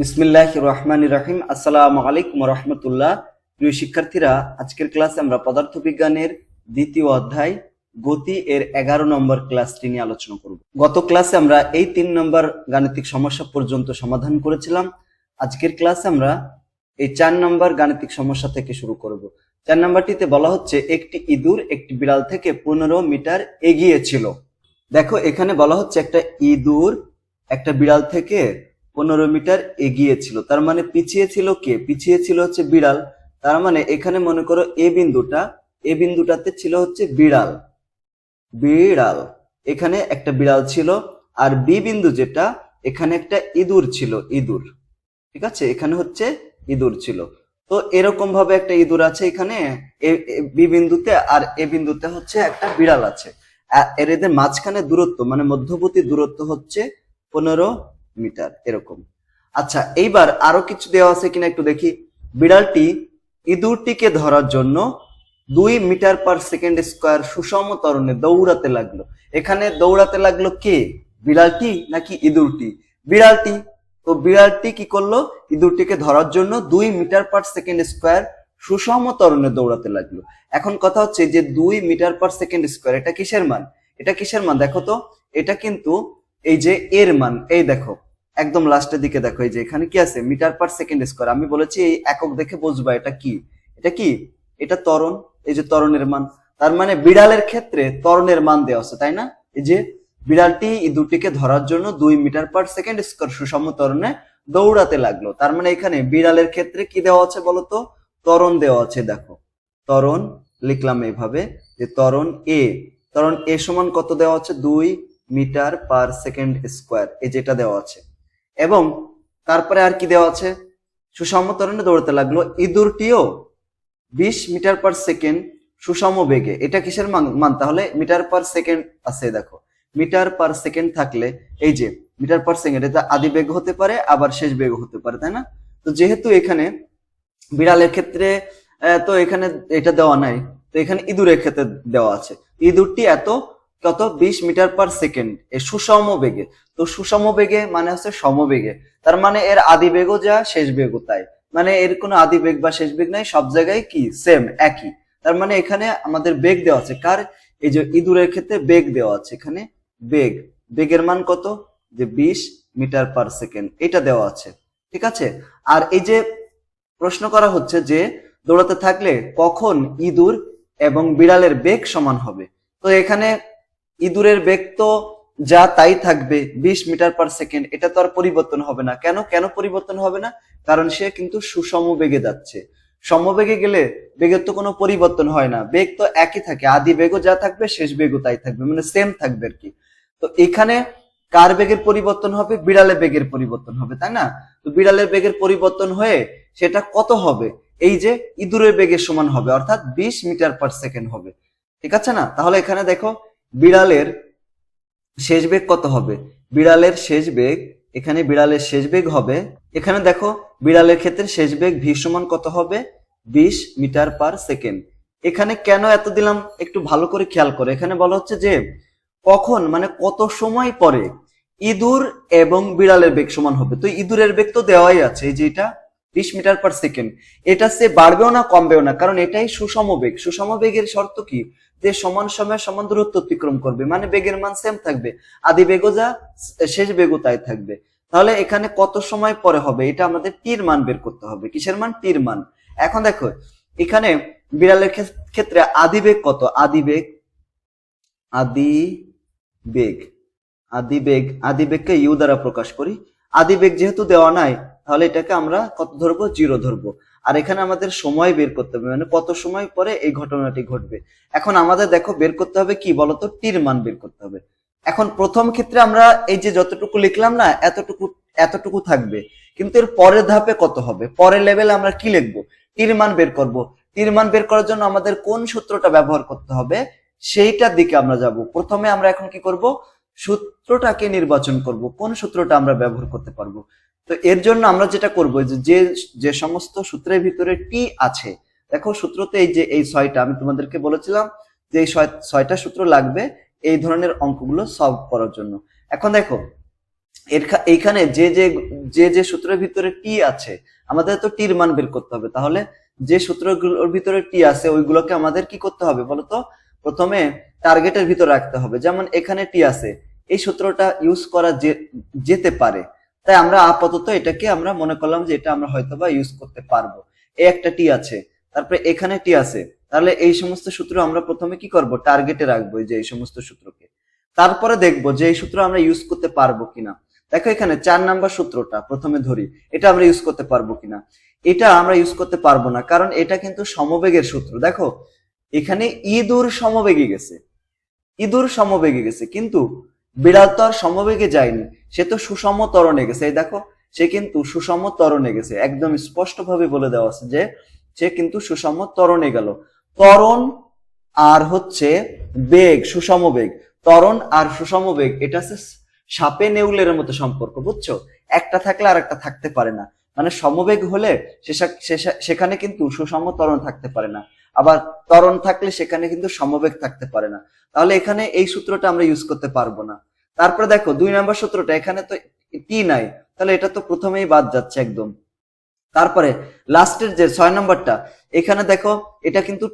বিসমিল্লাহির রহমানির রহিম। আসসালামু আলাইকুম রহমতুল্লাহ। প্রিয় শিক্ষার্থীরা, আজকের ক্লাসে আমরা পদার্থবিজ্ঞানের দ্বিতীয় অধ্যায় গতি এর 11 নম্বর ক্লাসটি নিয়ে আলোচনা করব। গত ক্লাসে আমরা এই 3 নম্বর গাণিতিক সমস্যা পর্যন্ত সমাধান করেছিলাম। আজকের ক্লাসে আমরা এই 4 নম্বর গাণিতিক সমস্যা থেকে শুরু করব। 4 নম্বরটিতে বলা হচ্ছে একটি ইঁদুর একটি বিড়াল থেকে 15 মিটার এগিয়ে ছিল। দেখো, এখানে বলা হচ্ছে একটা ইঁদুর একটা বিড়াল থেকে 15 মিটার এগিয়ে ছিল, তার মানে পিছিয়ে ছিল কে? পিছিয়ে ছিল হচ্ছে বিড়াল। তার মানে এখানে মনে করো এ বিন্দুটাতে ছিল হচ্ছে বিড়াল, এখানে একটা বিড়াল ছিল। আর বি বিন্দু যেটা, এখানে একটা ইঁদুর ছিল, ইঁদুর। ঠিক আছে, এখানে হচ্ছে ইঁদুর ছিল। তো এরকম ভাবে একটা ইঁদুর আছে এখানে বি বিন্দুতে, আর এ বিন্দুতে হচ্ছে একটা বিড়াল আছে। এদের মাঝখানে দূরত্ব মানে মধ্যবর্তী দূরত্ব হচ্ছে 15 মিটার এরকম। আচ্ছা, এইবার আরো কিছু দেওয়া আছে কিনা একটু দেখি। বিড়ালটি ইঁদুরটিকে ধরার জন্য 2 মিটার পার সেকেন্ড স্কোয়ার সুষম ত্বরণে দৌড়াতে লাগলো। এখানে দৌড়াতে লাগলো কে? বিড়ালটি নাকি ইঁদুরটি? বিড়ালটি। তো বিড়ালটি কি করলো? ইঁদুরটিকে ধরার জন্য 2 মিটার পার সেকেন্ড স্কোয়ার সুষম ত্বরণে দৌড়াতে লাগলো। এখন কথা হচ্ছে যে 2 মিটার পার সেকেন্ড স্কোয়ার এটা কিসের মান? এটা কিসের মান দেখো তো। এটা কিন্তু এই যে এর মান, এই দেখো একদম লাস্টের দিকে দেখো, এই যে এখানে কি আছে? Metre per second square. আমি বলেছি এই একক দেখে বুঝবা এটা কি। এটা কি? এটা ত্বরণ। এই যে ত্বরণের মান, তার মানে বিড়ালের ক্ষেত্রে ত্বরণের মান দেওয়া আছে, তাই না? এই যে বিড়ালটি ইঁদুরটিকে ধরার জন্য 2 মিটার পার সেকেন্ড স্কোয়ার সুষম ত্বরণে দৌড়াতে লাগলো। তার মানে এখানে বিড়ালের ক্ষেত্রে কি দেওয়া আছে বলতো? ত্বরণ দেওয়া আছে। দেখো ত্বরণ লিখলাম এইভাবে যে ত্বরণ এ সমান কত দেওয়া আছে? 2 মিটার পার সেকেন্ড স্কোয়ার, এই যেটা দেওয়া আছে। এবং তারপরে আর কি দেওয়া আছে? সুষম ত্বরণে দৌড়াতে লাগলো। ইঁদুরটিও 20 মিটার পার সেকেন্ড সুষম বেগে। এটা কিসের মান তাহলে? মিটার পার সেকেন্ড আছে। দেখো মিটার পার সেকেন্ড থাকলে এই যে মিটার পার সেকেন্ড, এটা আদি বেগ হতে পারে আবার শেষ বেগ হতে পারে, তাই না? তো যেহেতু এখানে বিড়ালের ক্ষেত্রে তো এখানে এটা দেওয়া নাই, তো এখানে ইঁদুরের ক্ষেত্রে দেওয়া আছে। ইঁদুরটি কত 20 মিটার পার সেকেন্ড এ সুষম বেগে। তো সুষম বেগে মানে হচ্ছে সমবেগে, তার মানে এর আদি বেগও যা শেষ বেগও তাই। মানে এর কোনো আদি বেগ বা শেষ বেগ নাই, সব জায়গায় কি সেম, একই। তার মানে এখানে আমাদের বেগ দেওয়া আছে কার? এই যে ইঁদুরের ক্ষেত্রে বেগ দেওয়া আছে। এখানে বেগের মান কত? যে 20 মিটার পার সেকেন্ড, এটা দেওয়া আছে। ঠিক আছে। আর এই যে প্রশ্ন করা হচ্ছে যে দৌড়াতে থাকলে কখন ইঁদুর এবং বিড়ালের বেগ সমান হবে। তো এখানে ইঁদুরের বেগ তো যা তাই থাকবে, 20 মিটার পার সেকেন্ড, এটা তো আর পরিবর্তন হবে না। কেন পরিবর্তন হবে না? কারণ সে কিন্তু সুষম বেগে যাচ্ছে। সমবেগে গেলে বেগের তো কোনো পরিবর্তন হয় না, বেগ তো একই থাকে, আদি বেগও যা থাকবে শেষ বেগও তাই থাকবে, মানে সেম থাকবে আর কি। তো এখানে কার বেগের পরিবর্তন হবে? বিড়ালের বেগের পরিবর্তন হবে, তাই না? তো বিড়ালের বেগের পরিবর্তন হয়ে সেটা কত হবে? এই যে ইঁদুরের বেগের সমান হবে, অর্থাৎ 20 মিটার পার সেকেন্ড হবে। ঠিক আছে না? তাহলে এখানে দেখো বিড়ালের শেষ বেগ কত হবে? বিড়ালের শেষ বেগ, এখানে বিড়ালের শেষ বেগ হবে, এখানে দেখো বিড়ালের ক্ষেত্রে শেষ বেগ ভি সমান কত হবে? 20 মিটার পার সেকেন্ড। এখানে কেন এত দিলাম একটু ভালো করে খেয়াল করে। এখানে বলা হচ্ছে যে কখন মানে কত সময় পরে ইঁদুর এবং বিড়ালের বেগ সমান হবে। তো ইঁদুরের বেগ তো দেওয়াই আছে, এই যে এটা 20 মিটার পার সেকেন্ড। এটা সে বাড়বেও না কমবেও না, কারণ এটাই সুষম বেগ। সুষম বেগের শর্ত কি? যে সমান সময়ে সমান দূরত্ব অতিক্রম করবে, মানে বেগের মান সেম থাকবে, আদি বেগও যা শেষ বেগও তাই থাকবে। তাহলে এখানে কত সময় পরে হবে? এটা আমাদের টির মান বের করতে হবে। কিসের মান? টির মান। এখন দেখো এখানে বিড়ালের ক্ষেত্রে আদি বেগ কত? আদি বেগকে ইউ দ্বারা প্রকাশ করি। আদি বেগ যেহেতু দেওয়া নাই, তাহলে এটাকে আমরা কত ধরবো? 0 ধরবো। আর এখানে আমাদের সময় বের করতে হবে, মানে কত সময় পরে এই ঘটনাটি ঘটবে। এখন আমাদের দেখো বের করতে হবে কি বলতো? টির মান বের করতে হবে। এখন প্রথম ক্ষেত্রে আমরা এই যে যতটুকু লিখলাম না, এতটুকু থাকবে, কিন্তু এর পরের ধাপে কত হবে? পরের লেভেলে আমরা কি লিখবো? টির মান বের করব। টির মান বের করার জন্য আমাদের কোন সূত্রটা ব্যবহার করতে হবে সেইটার দিকে আমরা যাব। প্রথমে আমরা এখন কি করব? সূত্রটাকে নির্বাচন করব, কোন সূত্রটা আমরা ব্যবহার করতে পারবো। তো এর জন্য আমরা যেটা করবো, যে সমস্ত সূত্রের ভিতরে টি আছে, দেখো সূত্রতে এই যে এই 6টা আমি তোমাদেরকে বলেছিলাম যে এই 6টা সূত্র লাগবে এই ধরনের অঙ্কগুলো সলভ করার জন্য। এখন দেখো এইখানে যে যে যে যে সূত্রের ভিতরে টি আছে আমাদের তো টির মান বের করতে হবে। তাহলে যে সূত্রগুলোর ভিতরে টি আছে ওইগুলোকে আমাদের কি করতে হবে বলতো, প্রথমে টার্গেটের ভিতরে রাখতে হবে। যেমন এখানে টি আছে, এই সূত্রটা ইউজ করা যেতে পারে, তাই আমরা আপাতত এটাকে আমরা মনে করলাম যে এটা আমরা হয়তোবা ইউজ করতে পারবো। এই একটা টি আছে, তারপরে এখানে টি আছে, তাহলে এই সমস্ত সূত্র আমরা প্রথমে কি করব, টার্গেটে রাখবো যে এই সমস্ত সূত্রকে। তারপরে দেখবো যে এই সূত্র আমরা ইউজ করতে পারবো কিনা। দেখো এখানে 4 নাম্বার সূত্রটা প্রথমে ধরি, এটা আমরা ইউজ করতে পারবো কিনা। এটা আমরা ইউজ করতে পারবো না, কারণ এটা কিন্তু সমবেগের সূত্র। দেখো এখানে ইঁদুর সমবেগে গেছে, ইঁদুর সমবেগে গেছে, কিন্তু বিড়াল তো আর সমবেগে যায়নি, সে তো সুষম ত্বরণে গেছে। এই দেখো সে কিন্তু সুষম ত্বরণে গেছে, একদম স্পষ্ট ভাবে বলে দেওয়া আছে যে সে কিন্তু সুষম ত্বরণে গেল। ত্বরণ আর হচ্ছে বেগ, সুষম বেগ, ত্বরণ আর সুষম বেগ এটা হচ্ছে সাপে নেউলের মতো সম্পর্ক, বুঝছো? একটা থাকলে আর একটা থাকতে পারে না। মানে সমবেগ হলে সেখানে কিন্তু সুষম ত্বরণ থাকতে পারে না, আবার ত্বরণ থাকলে সেখানে কিন্তু সমবেগ থাকতে পারে না। তাহলে এখানে এই সূত্রটা আমরা ইউজ করতে পারবো না। তারপরে দেখো 2 নাম্বার সূত্রটা, এখানে তো টি নাই, তাহলে এটা তো প্রথমেই বাদ যাচ্ছে একদম। তারপরে লাস্টের যে 6 নাম্বারটা, এখানে দেখো এটা কিন্তু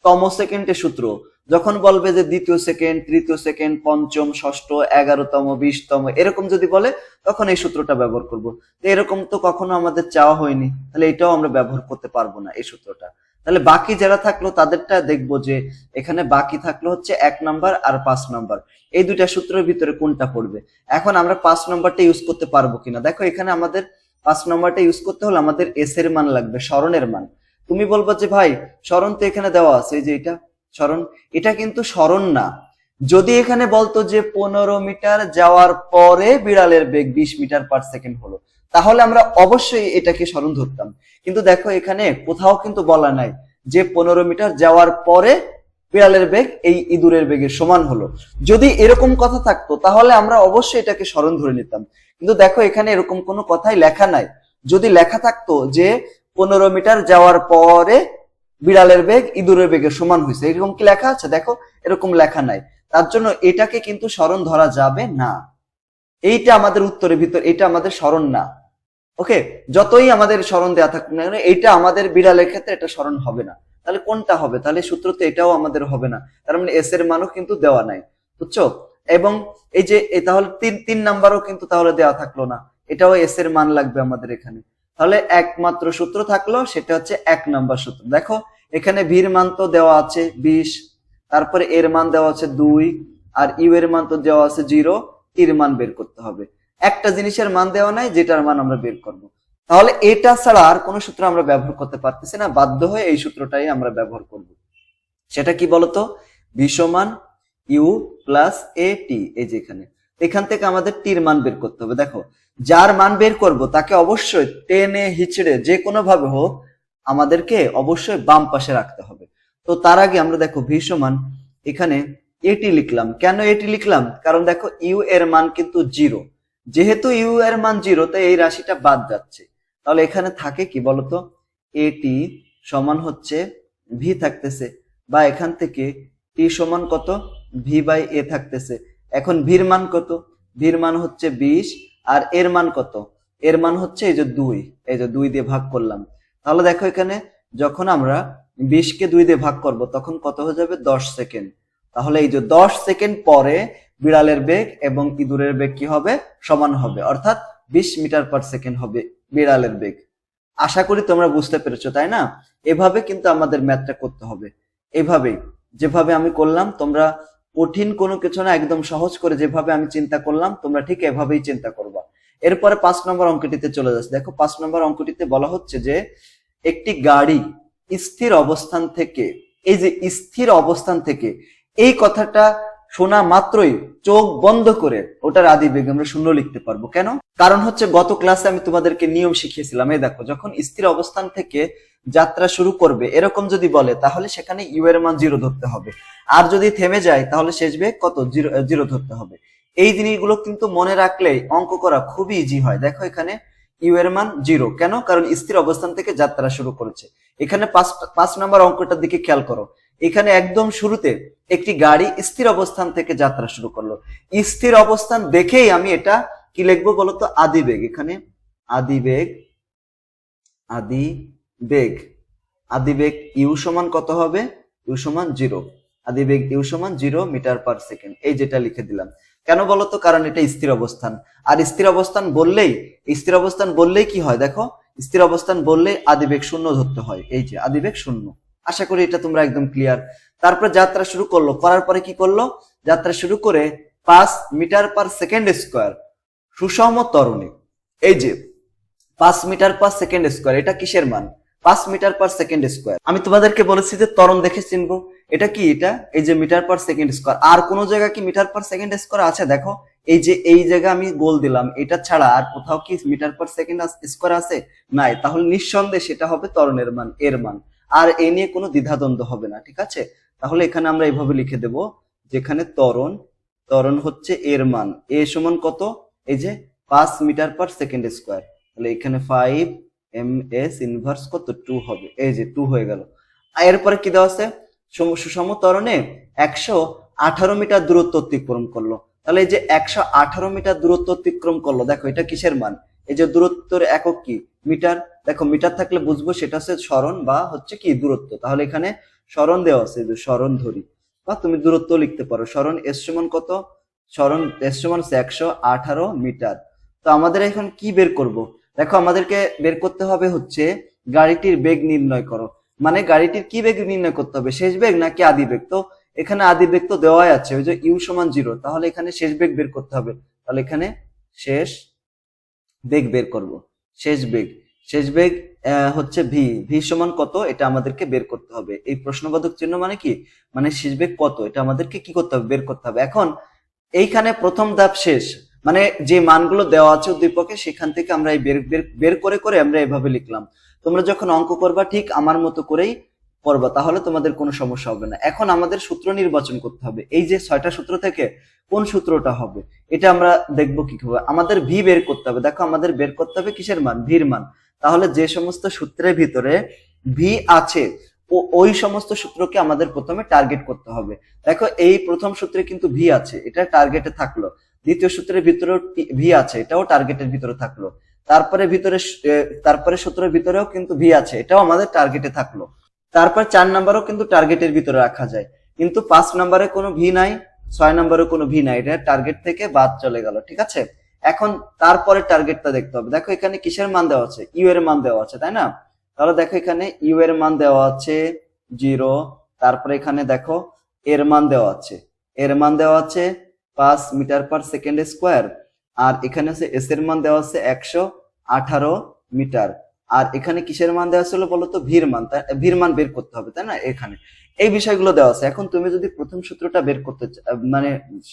তম সেকেন্ডের সূত্র। যখন বলবে যে দ্বিতীয় সেকেন্ড, তৃতীয় সেকেন্ড, পঞ্চম, ষষ্ঠ, 11তম, 20তম এরকম যদি বলে, তখন এই সূত্রটা ব্যবহার করব। তো এরকম তো কখনো আমাদের চাওয়া হয়নি, তাহলে এটাও আমরা ব্যবহার করতে পারবো না এই সূত্রটা। তাহলে বাকি যারা থাকলো তাদেরটা দেখবো যে এখানে বাকি থাকলো হচ্ছে 1 নাম্বার আর 5 নাম্বার, এই দুইটা সূত্রের ভিতরে কোনটা পড়বে। এখন আমরা 5 নাম্বারটা ইউজ করতে পারবো কিনা। দেখো এখানে আমাদের 5 নাম্বারটা ইউজ করতে হলে আমাদের এস এর মান লাগবে, স্মরণের মান। তুমি বলবো যে ভাই স্মরণ তো এখানে দেওয়া আছে, এই যে এটা স্মরণ, এটা কিন্তু স্মরণ না। যদি এখানে বলতো যে 15 মিটার যাওয়ার পরে বিড়ালের বেগ 20 মিটার পার সেকেন্ড হলো, তাহলে আমরা অবশ্যই এটাকে স্মরণ ধরতাম। কিন্তু দেখো এখানে কোথাও কিন্তু বলা নাই যে 15 মিটার যাওয়ার পরে বিড়ালের বেগ এই ইঁদুরের বেগের সমান হলো। যদি এরকম কথা থাকতো তাহলে আমরা অবশ্যই এটাকে স্মরণ ধরে নিতাম, কিন্তু দেখো এখানে এরকম কোনো কথাই লেখা নাই। যদি লেখা থাকতো যে 15 মিটার যাওয়ার পরে বিড়ালের বেগ ইঁদুরের বেগের সমান হয়েছে, এরকম কি লেখা আছে? দেখো এরকম লেখা নাই, তার জন্য এটাকে কিন্তু স্মরণ ধরা যাবে না। এইটা আমাদের উত্তরের ভিতর, এটা আমাদের স্মরণ না। ওকে, যতই আমাদের স্মরণ দেওয়া থাকুক না, এইটা আমাদের বিড়ালের ক্ষেত্রে এটা স্মরণ হবে না। তাহলে কোনটা হবে? তাহলে সূত্র তো এটাও আমাদের হবে না, তার মানে এস এর মানও কিন্তু দেওয়া নাই, বুঝছো? এবং এই যে তাহলে 3 নাম্বারও কিন্তু তাহলে দেওয়া থাকলো না, এটাও এস এর মান লাগবে আমাদের এখানে। তাহলে একমাত্র সূত্র থাকলো, সেটা হচ্ছে 1 নাম্বার সূত্র। দেখো এখানে ভির মান তো দেওয়া আছে 20, তারপরে এর মান দেওয়া আছে 2, আর ইউ এর মান তো দেওয়া আছে 0, টির মান বের করতে হবে। একটা জিনিসের মান দেওয়া নাই যেটার মান আমরা বের করব। তাহলে এটা ছাড়া আর কোনো সূত্র আমরা ব্যবহার করতে পারতেছি না, বাধ্য হয়ে এই সূত্রটাই আমরা ব্যবহার করব। সেটা কি বলতো? ভি সমান ইউ প্লাস এ টি। এই যে এখান থেকে আমাদের টির মান বের করতে হবে। দেখো যার মান বের করব তাকে অবশ্যই টেনে হিচড়ে যে কোনো ভাবে হোক আমাদেরকে অবশ্যই বাম পাশে রাখতে হবে। তো তার আগে আমরা দেখো ভি সমান এখানে এটি লিখলাম। কেন এটি লিখলাম? কারণ দেখো ইউ এর মান কিন্তু 0, যেহেতু ইউ এর মান 0 তাই এই রাশিটা বাদ যাচ্ছে। তাহলে এখানে থাকে কি বলতো, এটি সমান হচ্ছে ভি থাকতেছে, বা এখান থেকে টি সমান কত, ভি বাই এ থাকতেছে। এখন ভির মান কত? ভির মান হচ্ছে 20, আর এর মান কত? এর মান হচ্ছে এই যে 2, এই যে 2 দিয়ে ভাগ করলাম। তাহলে দেখো এখানে যখন আমরা 20 কে 2 দিয়ে ভাগ করব তখন কত হয়ে যাবে? 10 সেকেন্ড। তাহলে এই যে 10 সেকেন্ড পরে বিড়ালের বেগ এবং ইঁদুরের বেগ কি হবে? সমান হবে, অর্থাৎ 20 মিটার পার সেকেন্ড হবে বিড়ালের বেগ। আশা করি তোমরা বুঝতে পেরেছো, তাই না? এভাবে কিন্তু আমাদের ম্যাথটা করতে হবে, এভাবেই যেভাবে আমি করলাম। তোমরা কঠিন কোনো কিছু না, একদম সহজ করে যেভাবে আমি চিন্তা করলাম তোমরা ঠিক এভাবেই চিন্তা করবা। এরপরে 5 নম্বর অঙ্কটিতে চলে যাচ্ছে। দেখো 5 নম্বর অঙ্কটিতে বলা হচ্ছে যে একটি গাড়ি স্থির অবস্থান থেকে, এই যে স্থির অবস্থান থেকে, এই কথাটা শোনা মাত্রই চোখ বন্ধ করে ওটার আদি বেগ আমরা 0 লিখতে পারবো। কেন? কারণ হচ্ছে গত ক্লাসে আমি তোমাদেরকে নিয়ম শিখিয়েছিলাম। এই দেখো যখন স্থির অবস্থান থেকে যাত্রা শুরু করবে এরকম যদি বলে তাহলে সেখানে ইউ এর মান 0 ধরতে হবে, আর যদি থেমে যায় তাহলে শেষ বেগ কত? 0 ধরতে হবে। এই জিনিসগুলো কিন্তু মনে রাখলে অঙ্ক করা খুবই ইজি হয়। দেখো এখানে ইউ এর মান 0, কেন? কারণ স্থির অবস্থান থেকে যাত্রা শুরু করেছে। এখানে 5 নম্বর অঙ্কটার দিকে খেয়াল করো, এখানে একদম শুরুতে একটি গাড়ি স্থির অবস্থান থেকে যাত্রা শুরু করলো। স্থির অবস্থান দেখেই আমি এটা কি লিখবো বলতো, আদিবেগ। এখানে আদিবেগ, আদিবেগ, আদিবেগ ইউ সমান কত হবে, ইউ সমান 0, আদিবেগ ইউ সমান 0 মিটার পার সেকেন্ড, এই যেটা লিখে দিলাম। কেন বলতো, কারণ এটা স্থির অবস্থান, আর স্থির অবস্থান বললেই কি হয় দেখো, স্থির অবস্থান বললেই আদিবেগ শূন্য ধরতে হয়, এই যে আদিবেগ শূন্য। আশা করি এটা তোমরা একদম ক্লিয়ার। তারপর যাত্রা শুরু করলো, করার পরে কি করলো, যাত্রা শুরু করে 5 মিটার পার সেকেন্ড স্কোয়ার সুষম ত্বরণে, এই যে 5 মিটার পার সেকেন্ড স্কোয়ার, এটা কিসের মান, 5 মিটার পার সেকেন্ড স্কোয়ার। আমি তোমাদেরকে বলেছি যে ত্বরণ দেখে চিনবো, এটা কি, এটা এই যে মিটার পার সেকেন্ড স্কোয়ার। আর কোন জায়গায় কি মিটার পার সেকেন্ড স্কোয়ার আছে দেখো, এই যে এই জায়গা আমি গোল দিলাম, এটা ছাড়া আর কোথাও কি মিটার পার সেকেন্ড স্কোয়ার আছে, নাই। তাহলে নিঃসন্দেহে সেটা হবে ত্বরণের মান, এর মান। আর এ নিয়ে কোনো দ্বিধাদ্বন্দ্ব হবে না, ঠিক আছে। তাহলে এখানে আমরা এইভাবে লিখে দেব, যেখানে ত্বরণ হচ্ছে এর মান, এ সমান কত, এই যে 5 মিটার পার সেকেন্ড স্কোয়ার। তাহলে এখানে 5 ms ইনভার্স কত, 2 হবে, এই যে 2 হয়ে গেল। এরপরে কি দেওয়া আছে, সুষম ত্বরণে 118 মিটার দূরত্ব অতিক্রম করলো। তাহলে এই যে 118 মিটার দূরত্ব অতিক্রম করলো, দেখো এটা কিসের মান, এই যে দূরত্বের একক কি, মিটার। দেখো মিটার থাকলে বুঝবো সেটা হচ্ছে সরণ বা হচ্ছে কি দূরত্ব। তাহলে এখানে সরণ দেওয়া আছে, যে সরণ ধরি, বা তুমি দূরত্ব লিখতে পারো। সরণ এস সমান কত, সরণ এস সমান 118 মিটার। তো আমাদের এখন কি বের করব, দেখো আমাদেরকে বের করতে হবে হচ্ছে গাড়িটির বেগ নির্ণয় করো, মানে গাড়িটির কি বেগ নির্ণয় করতে হবে, শেষ বেগ নাকি আদি বেগ। তো এখানে আদি বেগ তো দেওয়াই আছে, ওই যে ইউ সমান 0, তাহলে এখানে শেষ বেগ বের করতে হবে। তাহলে এখানে শেষ বেগ বের করব, শেষ বেগ হচ্ছে ভি সমান কত, এটা আমাদেরকে বের করতে হবে। এই প্রশ্নবোধক চিহ্ন মানে কি, মানে শেষ বেগ কত, এটা আমাদেরকে কি করতে হবে, বের করতে হবে। এখন এইখানে প্রথম ধাপ শেষ, মানে যে মানগুলো দেওয়া আছে উদ্দীপকে, সেখান থেকে আমরা এই বের করে করে আমরা এভাবে লিখলাম। তোমরা যখন অঙ্ক করবা ঠিক আমার মতো করেই করবা, তাহলে তোমাদের কোনো সমস্যা হবে না। এখন আমাদের সূত্র নির্বাচন করতে হবে, এই যে 6টা সূত্র থেকে কোন সূত্রটা হবে, এটা আমরা দেখবো কি হবে। আমাদের ভি বের করতে হবে, দেখো আমাদের বের করতে হবে কিসের মান, ভির মান। তাহলে যে সমস্ত সূত্রের ভিতরে ভি আছে ওই সমস্ত সূত্রকে আমাদের প্রথমে টার্গেট করতে হবে। দেখো এই প্রথম সূত্রে কিন্তু ভি আছে, এটা টার্গেটে থাকলো। দ্বিতীয় সূত্রের ভিতরেও ভি আছে, এটাও টার্গেটের ভিতরে থাকলো। তারপরে সূত্রের ভিতরেও কিন্তু ভি আছে, এটাও আমাদের টার্গেটে থাকলো। তারপর 4 নাম্বারও কিন্তু টার্গেটের ভিতরে রাখা যায়, কিন্তু 5 নাম্বারে কোনো ভি নাই, 6 নাম্বারে কোনো ভি নাই, এটা টার্গেট থেকে বাদ চলে গেল, ঠিক আছে। এখন তারপরে টার্গেটটা দেখতে হবে। দেখো এখানে কিসের মান দেওয়া আছে, ইউ এর মান দেওয়া আছে, তাই না। তাহলে দেখো এখানে ইউ এর মান দেওয়া আছে 0, তারপরে এখানে দেখো এর মান দেওয়া আছে, 5 মিটার পার সেকেন্ড স্কোয়ার, আর এখানে আছে এস এর মান দেওয়া আছে 118 মিটার। আর এখানে কিসের মান দেওয়া ছিল বলতো, ভির মান। ভির মান বের করতে হবে, তাই না। এখানে এই বিষয়গুলো দেওয়া আছে। এখন তুমি যদি প্রথম সূত্রটা বের করতে মানে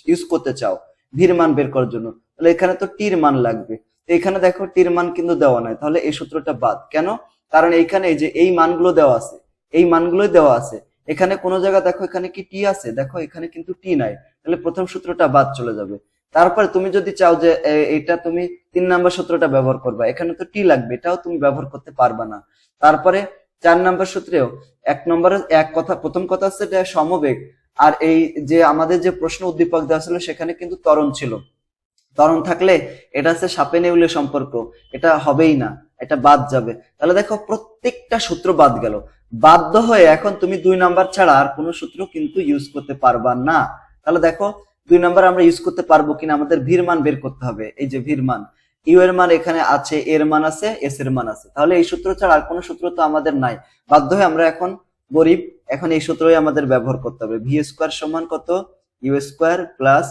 ইউজ করতে চাও ভির মান বের করার জন্য, তাহলে এখানে তো টির মান লাগবে। এখানে দেখো টির মান কিন্তু দেওয়া নাই, তাহলে এই সূত্রটা বাদ। কেন, কারণ এইখানে এই যে এই মানগুলো দেওয়া আছে, এই মানগুলোই দেওয়া আছে। এখানে কোন জায়গা দেখো এখানে কি টি আছে, দেখো এখানে কিন্তু টি নাই, তাহলে প্রথম সূত্রটা বাদ চলে যাবে। তারপরে তুমি যদি চাও যে এটা তুমি 3 নাম্বার সূত্রটা ব্যবহার করবা, এখানে তো টি লাগবে, এটাও তুমি ব্যবহার করতে পারবা না। তারপরে 4 নাম্বার সূত্রেও প্রথম কথা হচ্ছে এটা সমবেগ। আর এই যে আমাদের যে প্রশ্ন উদ্দীপক দেওয়া ছিল সেখানে কিন্তু ত্বরণ ছিল, ত্বরণ থাকলে এটা হচ্ছে সাপে নেউলে সম্পর্ক, এটা হবেই না, এটা বাদ যাবে। তাহলে দেখো প্রত্যেকটা সূত্র বাদ গেল, বাধ্য হয়ে এখন তুমি 2 নাম্বার ছাড়া আর কোনো সূত্র কিন্তু ইউজ করতে পারবা না। তাহলে দেখো 2 নাম্বার আমরা ইউজ করতে পারবো কিনা, আমাদের ভির মান বের করতে হবে। এই যে ভির মান, ইউ এর মান এখানে আছে, এর মান আছে, এস এর মান আছে, তাহলে এই সূত্র ছাড়া আর কোনো সূত্র তো আমাদের নাই। বাধ্য হয়ে আমরা এখন গরিব, এখন এই সূত্রই আমাদের ব্যবহার করতে হবে। ভি স্কোয়ার সমান কত, ইউ স্কোয়ার প্লাস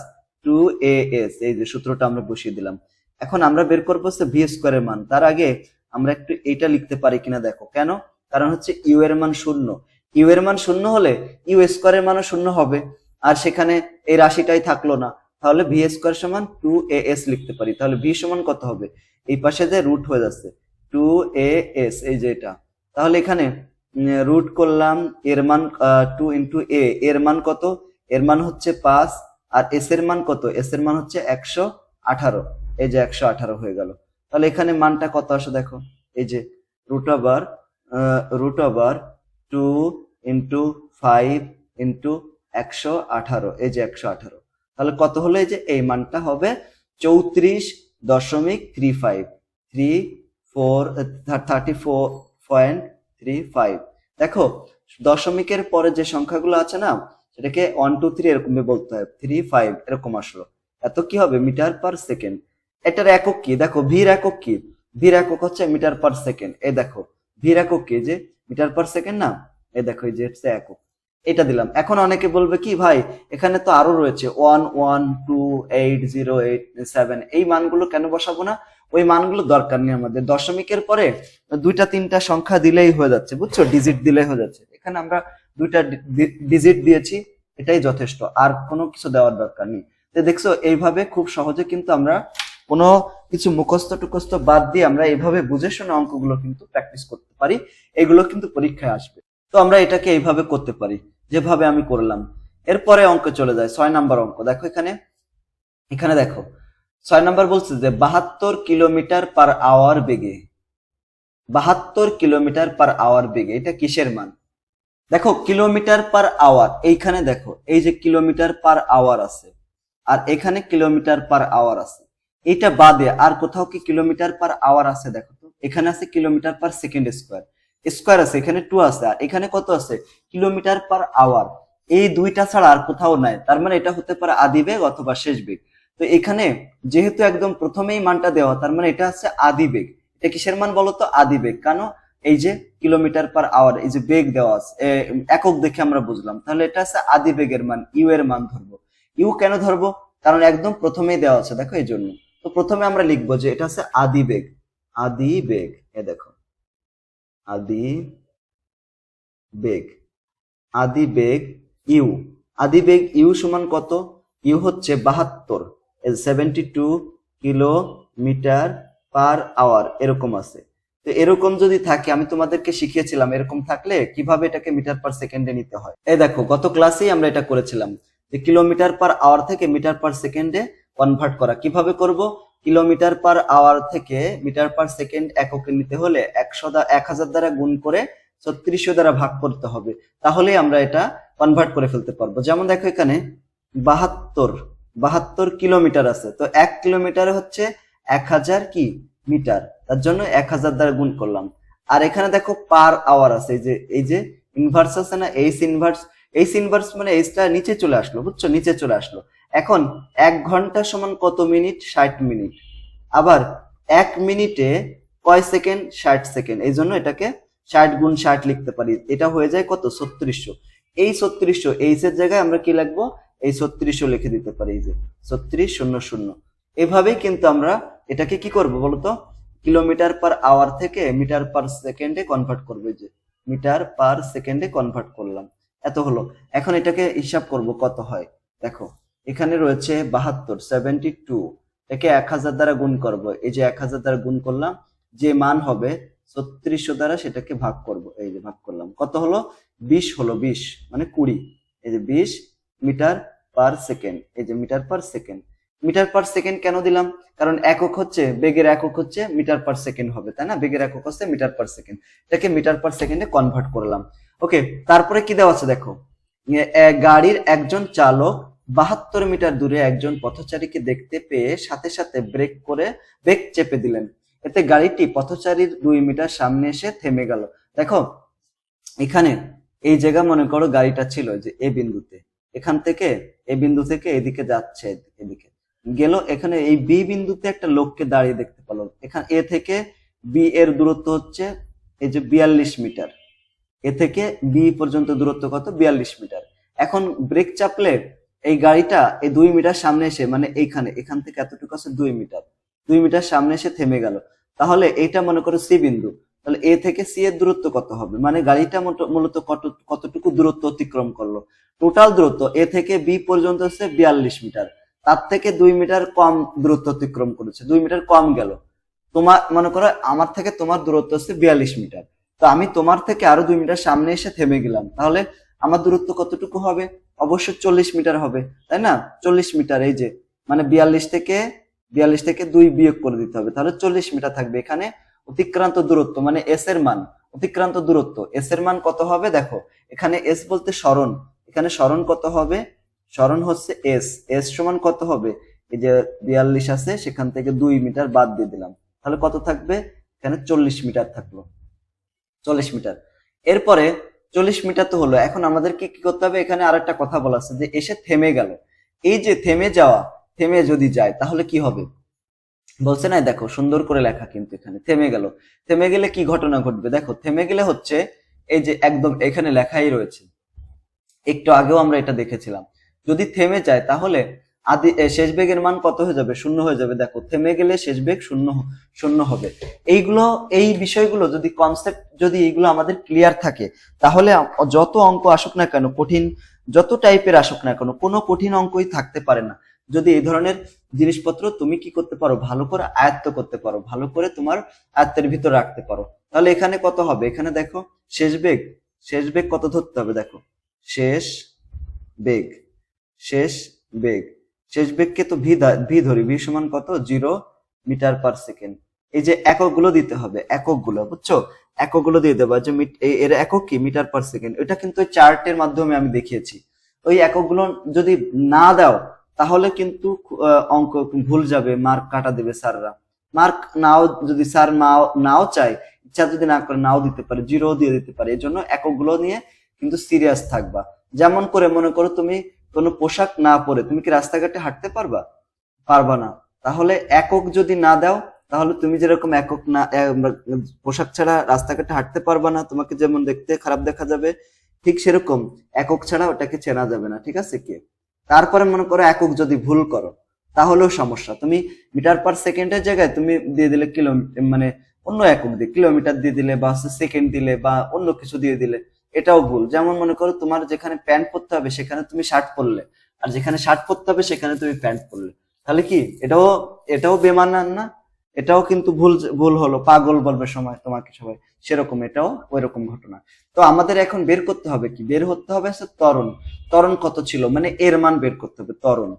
2as, এই যে সূত্রটা আমরা বসিয়ে দিলাম। এখন আমরা বের করবো হচ্ছে ভি স্কোয়ারের মান। তার আগে আমরা একটু এইটা লিখতে পারি কিনা দেখো, কেন, কারণ হচ্ছে ইউ এর মান 0, ইউ এর মান 0 হলে ইউ স্কোয়ারের মানও 0 হবে, আর সেখানে এই রাশিটাই থাকলো না। তাহলে ভি স্কোয়ার সমান 2as লিখতে পারি। তাহলে ভি সমান কত হবে, এই পাশে যে রুট হয়ে যাচ্ছে 2as, এই যে এটা। তাহলে এখানে রুট করলাম, এর মান 2 ইন্টু এ, এর মান কত, এর মান হচ্ছে 5, আর এস এর মান কত, এস এর মান হচ্ছে 118, এই যে 118 হয়ে গেল। তাহলে এখানে মানটা কত আসে দেখো, এই যে রুট ওভার 2 ইন্টু 5 ইন্টু 118, এই যে 118। তাহলে কত হলো, এই যে এই মানটা হবে 34 34.35 দেখো দশমিকের পরে যে সংখ্যাগুলো আছে না সেটাকে 1 2 3 এরকম বলতে হয়, 3 5 এরকম আসলো, এত কি হবে মিটার পার সেকেন্ড। এটার একক কি দেখো, ভির একক কি, ভির একক হচ্ছে মিটার পার সেকেন্ড। এই দেখো ভির একক কি, যে মিটার পার সেকেন্ড না, এই দেখো এই যে হচ্ছে একক, এটা দিলাম। এখন অনেকে বলবে কি ভাই এখানে তো আরো রয়েছে 1 1 2 8 0 8 7, এই মানগুলো কেন বসাবো না, ওই মানগুলো দরকার নেই আমাদের, দশমিকের পরে দুইটা তিনটা সংখ্যা দিলেই হয়ে যাচ্ছে, বুঝছো, ডিজিট দিলেই হয়ে যাচ্ছে। এখানে আমরা দুইটা ডিজিট দিয়েছি, এটাই যথেষ্ট, আর কোনো কিছু দেওয়ার দরকার নেই। তো দেখছো এইভাবে খুব সহজে কিন্তু আমরা কোনো কিছু মুখস্থ টুকস্থ বাদ দিয়ে আমরা এইভাবে বুঝে শুনে অঙ্কগুলো কিন্তু প্র্যাকটিস করতে পারি, এগুলো কিন্তু পরীক্ষায় আসবে। তো আমরা এটাকে এইভাবে করতে পারি যেভাবে আমি করলাম। এরপরে অঙ্ক চলে যায় 6 নাম্বার অঙ্ক। দেখো এখানে এখানে দেখো 6 নাম্বার বলছে যে 72 কিলোমিটার পার আওয়ার বেগে, 72 কিলোমিটার পার আওয়ার বেগে, এটা কিসের মান? দেখো কিলোমিটার পার আওয়ার, এইখানে দেখো এই যে কিলোমিটার পার আওয়ার আছে আর এখানে কিলোমিটার পার আওয়ার আছে, এটা বাদে আর কোথাও কি কিলোমিটার পার আওয়ার আছে? দেখো তো এখানে আছে kilometre per second square, square আছে, এখানে 2 আছে, আর এখানে কত আছে? Kilometre per hour. এই দুইটা ছাড়া আর কোথাও নাই, তার মানে এটা হতে পারে আদি বেগ অথবা শেষ বেগ। তো এখানে যেহেতু একদম প্রথমেই মানটা দেওয়া, তার মানে এটা হচ্ছে আদি বেগ। এটা কিসের মান বলতো? আদি বেগ। কেন? এই যে কিলোমিটার পার আওয়ার, এই যে বেগ দেওয়া আছে একক দেখে আমরা বুঝলাম, তাহলে এটা আছে আদি বেগের মান, ইউ এর মান ধরবো। ইউ কেন ধরবো? কারণ একদম প্রথমেই দেওয়া আছে, দেখো এই জন্য। তো প্রথমে আমরা লিখবো যে এটা আছে আদি বেগ, আদি বেগ, এ দেখো আদি বেগ, আদি বেগ ইউ, আদি বেগ ইউ সমান কত? ইউ হচ্ছে 72, 72 কিলোমিটার পার আওয়ার এরকম আছে। তো এরকম যদি থাকে, আমি তোমাদেরকে শিখিয়েছিলাম এরকম থাকলে কিভাবে এটাকে মিটার পার সেকেন্ডে নিতে হয়। এই দেখো গত ক্লাসেই আমরা এটা করেছিলাম যে কিলোমিটার পার আওয়ার থেকে মিটার পার সেকেন্ডে কনভার্ট করা। কিভাবে করব? কিলোমিটার পার আওয়ার থেকে মিটার পার সেকেন্ড এককে নিতে হলে 1000 দ্বারা গুণ করে 3600 দ্বারা ভাগ করতে হবে, তাহলে আমরা এটা কনভার্ট করে ফেলতে পারবো। যেমন দেখো এখানে 72 কিলোমিটার আছে, তো 1 কিলোমিটার হচ্ছে 1000 কি মিটার, তার জন্য 1000 দ্বারা গুণ করলাম। আর এখানে দেখো পার আওয়ার আছে, এই যে ইনভার্স আছে না, এইচ ইনভার্স, এইচ ইনভার্স মানে এইচটা নিচে চলে আসলো, বুঝছো, নিচে চলে আসলো। এখন 1 ঘন্টা সমান কত মিনিট? 60 মিনিট। আবার 1 মিনিটে কয় সেকেন্ড? 60 সেকেন্ড, এই জন্য এটাকে 60 গুণ 60 লিখতে পারি, এটা হয়ে যায় কত? 3600। এই 3600 এইচ এর জায়গায় আমরা কি লিখবো? এই 3600 লিখে দিতে পারি, এই যে 3600। এভাবেই কিন্তু আমরা এটাকে কি করব বলতো? কিলোমিটার পার আওয়ার থেকে মিটার পার সেকেন্ডে কনভার্ট করবে, যে মিটার পার সেকেন্ডে কনভার্ট করলাম, এত হলো। এখন এটাকে হিসাব করব কত হয়। দেখো এখানে রয়েছে 72, 72, একে 1000 দ্বারা গুণ করব, এই যে 1000 দ্বারা গুণ করলাম, যে মান হবে 3600 দ্বারা সেটাকে ভাগ করব, এই যে ভাগ করলাম, কত হলো? 20 হলো, 20 মানে 20, এই যে 20 মিটার পার সেকেন্ড, এই যে metre per second. Metre per second কেন দিলাম? কারণ একক হচ্ছে, বেগের একক হচ্ছে মিটার পার সেকেন্ড হবে, তাই না? বেগের একক হচ্ছে মিটার পার সেকেন্ড, এটাকে মিটার পার সেকেন্ডে কনভার্ট করলাম। ওকে, তারপরে কি দেওয়া আছে দেখো, গাড়ির একজন চালক 72 মিটার দূরে একজন পথচারীকে দেখতে পেয়ে সাথে সাথে ব্রেক চেপে দিলেন, এতে গাড়িটি পথচারীর 2 মিটার সামনে এসে থেমে গেল। দেখো এখানে এই জায়গা মনে করো গাড়িটা ছিল যে এ বিন্দুতে, এখান থেকে এই বিন্দু থেকে এদিকে যাচ্ছে, এদিকে গেল, এখানে এই বি বিন্দুতে একটা লোককে দাঁড়িয়ে দেখতে পেল। এখানে এ থেকে বি এর দূরত্ব হচ্ছে এই যে 42 মিটার, এ থেকে বি পর্যন্ত দূরত্ব কত? 42 মিটার। এখন ব্রেক চাপলে এই গাড়িটা এই 2 মিটার সামনে এসে, মানে এখান থেকে এতটুকু আছে 2 মিটার, 2 মিটার সামনে এসে থেমে গেল। তাহলে এইটা মনে করো সি বিন্দু, তাহলে এ থেকে সি এর দূরত্ব কত হবে? মানে গাড়িটা মূলত কতটুকু দূরত্ব অতিক্রম করলো? টোটাল দূরত্ব এ থেকে বি পর্যন্ত হচ্ছে 42 মিটার, তার থেকে 2 মিটার কম দূরত্ব অতিক্রম করেছে, 2 মিটার কম গেল। তোমার মনে করো আমার থেকে তোমার দূরত্ব হচ্ছে 42 মিটার, তো আমি তোমার থেকে আরো 2 মিটার সামনে এসে থেমে গেলাম, তাহলে আমার দূরত্ব কতটুকু হবে? অবশ্যই 40 মিটার হবে, তাই না? 40 মিটার, এই যে মানে 42 থেকে 2 বিয়োগ করে দিতে হবে, তাহলে 40 মিটার থাকবে। এখানে অতিক্রান্ত দূরত্ব মানে এস এর মান, অতিক্রান্ত দূরত্ব এস এর মান কত হবে? দেখো এখানে এস বলতে সরণ, এখানে সরণ কত হবে? সরণ হচ্ছে এস, এস সমান কত হবে? এই যে 42 আছে সেখান থেকে 2 মিটার বাদ দিয়ে দিলাম, তাহলে কত থাকবে? এখানে 40 মিটার থাকলো, 40 মিটার। এরপরে 40 মিটার তো হলো, এখন আমাদেরকে কি করতে হবে? এখানে আরেকটা কথা বলা আছে যে এসে থেমে গেল। এই যে থেমে যাওয়া, থেমে যদি যায় তাহলে কি হবে বলছে না, দেখো সুন্দর করে লেখা কিন্তু এখানে থেমে গেল। থেমে গেলে কি ঘটনা ঘটবে? দেখো থেমে গেলে হচ্ছে এই যে একদম এখানে লেখাই রয়েছে, একটু আগেও আমরা এটা দেখেছিলাম। যদি থেমে যায় তাহলে শেষ বেগের মান কত হয়ে যাবে? শূন্য হয়ে যাবে। দেখো থেমে গেলে শেষ বেগ শূন্য শূন্য হবে। এইগুলো, এই বিষয়গুলো যদি কনসেপ্ট যদি এইগুলো আমাদের ক্লিয়ার থাকে তাহলে যত অঙ্ক আসুক না কেন, কঠিন যত টাইপের আসুক না কেন, কোনো কঠিন অঙ্কই থাকতে পারে না যদি এই ধরনের জিনিসপত্র তুমি কি করতে পারো, ভালো করে আয়ত্ত করতে পারো, ভালো করে তোমার আয়ত্তের ভিতর রাখতে পারো। তাহলে এখানে কত হবে? এখানে দেখো শেষ বেগ, শেষ বেগ কত ধরতে হবে? দেখো শেষ বেগ, শেষ বেগ, শেষ বেগকে তো ভি ধরি, ভি সমান কত? 0 মিটার পার সেকেন্ড। এই যে এককগুলো দিতে হবে, এককগুলো বুঝছো, এককগুলো দিয়ে দেবো। যে এর একক কি? Metre per second. এটা কিন্তু ওই চার্টের মাধ্যমে আমি দেখিয়েছি। ওই এককগুলো যদি না দাও তাহলে কিন্তু অঙ্ক ভুল যাবে, মার্ক কাটা দেবে স্যাররা। মার্ক নাও যদি স্যার নাও চায়, ইচ্ছা যদি না করে নাও দিতে পারে, 0 দিয়ে দিতে পারে। এই জন্য এককগুলো নিয়ে কিন্তু সিরিয়াস থাকবা। যেমন করে মনে করো তুমি কোনো পোশাক না পরে তুমি কি রাস্তাঘাটে হাঁটতে পারবা? পারবা না। তাহলে একক যদি না দাও তাহলে তুমি যেরকম একক না পোশাক ছাড়া রাস্তাঘাটে হাঁটতে পারবা না, তোমাকে যেমন দেখতে খারাপ দেখা যাবে, ঠিক সেরকম একক ছাড়া ওটাকে চেনা যাবে না। ঠিক আছে কি? তারপরে মনে করো একক যদি ভুল করো তাহলেও সমস্যা। তুমি মিটার পার সেকেন্ডের জায়গায় তুমি দিয়ে দিলে কিলো, মানে অন্য একক দিয়ে কিলোমিটার দিয়ে দিলে, বা সেকেন্ড দিলে, বা অন্য কিছু দিয়ে দিলে, এটাও ভুল। যেমন মনে করো তোমার যেখানে প্যান্ট পরতে হবে সেখানে তুমি শার্ট পরলে, আর যেখানে শার্ট পরতে হবে সেখানে তুমি প্যান্ট পরলে, তাহলে কি এটাও এটাও বেমানান না? এটাও কিন্তু ভুল, ভুল হলো, পাগল বলবে সময় তোমাকে সবাই, সেরকম এটাও ওই রকম ঘটনা। তো আমাদের এখন বের করতে হবে কি? বের হতে হবে ত্বরণ। ত্বরণ কত ছিল, মানে এর মান বের করতে হবে। ত্বরণ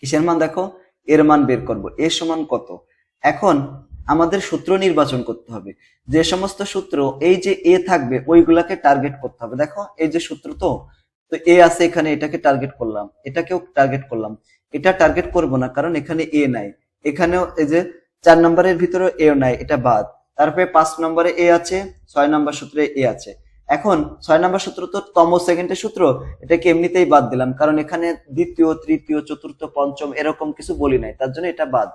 কিসের মান? দেখো এর মান বের করব, এ সমান কত। এখন আমাদের সূত্র নির্বাচন করতে হবে। যে সমস্ত সূত্র এই যে এ থাকবে ওইগুলাকে টার্গেট করতে হবে। দেখো এই যে সূত্র, তো তো এ আছে এখানে, এটাকে টার্গেট করলাম, এটাকেও টার্গেট করলাম। এটা টার্গেট করব না কারণ এখানে এ নাই, এখানেও এই যে 4 নম্বরের ভিতরে এ নাই, এটা বাদ। তারপরে 5 নম্বরে এ আছে, 6 নম্বর সূত্রে এ আছে। এখন 6 নম্বর সূত্র তো তম সেকেন্ডের সূত্র, এটাকে এমনিতেই বাদ দিলাম কারণ এখানে দ্বিতীয়, তৃতীয়, চতুর্থ, পঞ্চম এরকম কিছু বলি নাই, তার জন্য এটা বাদ।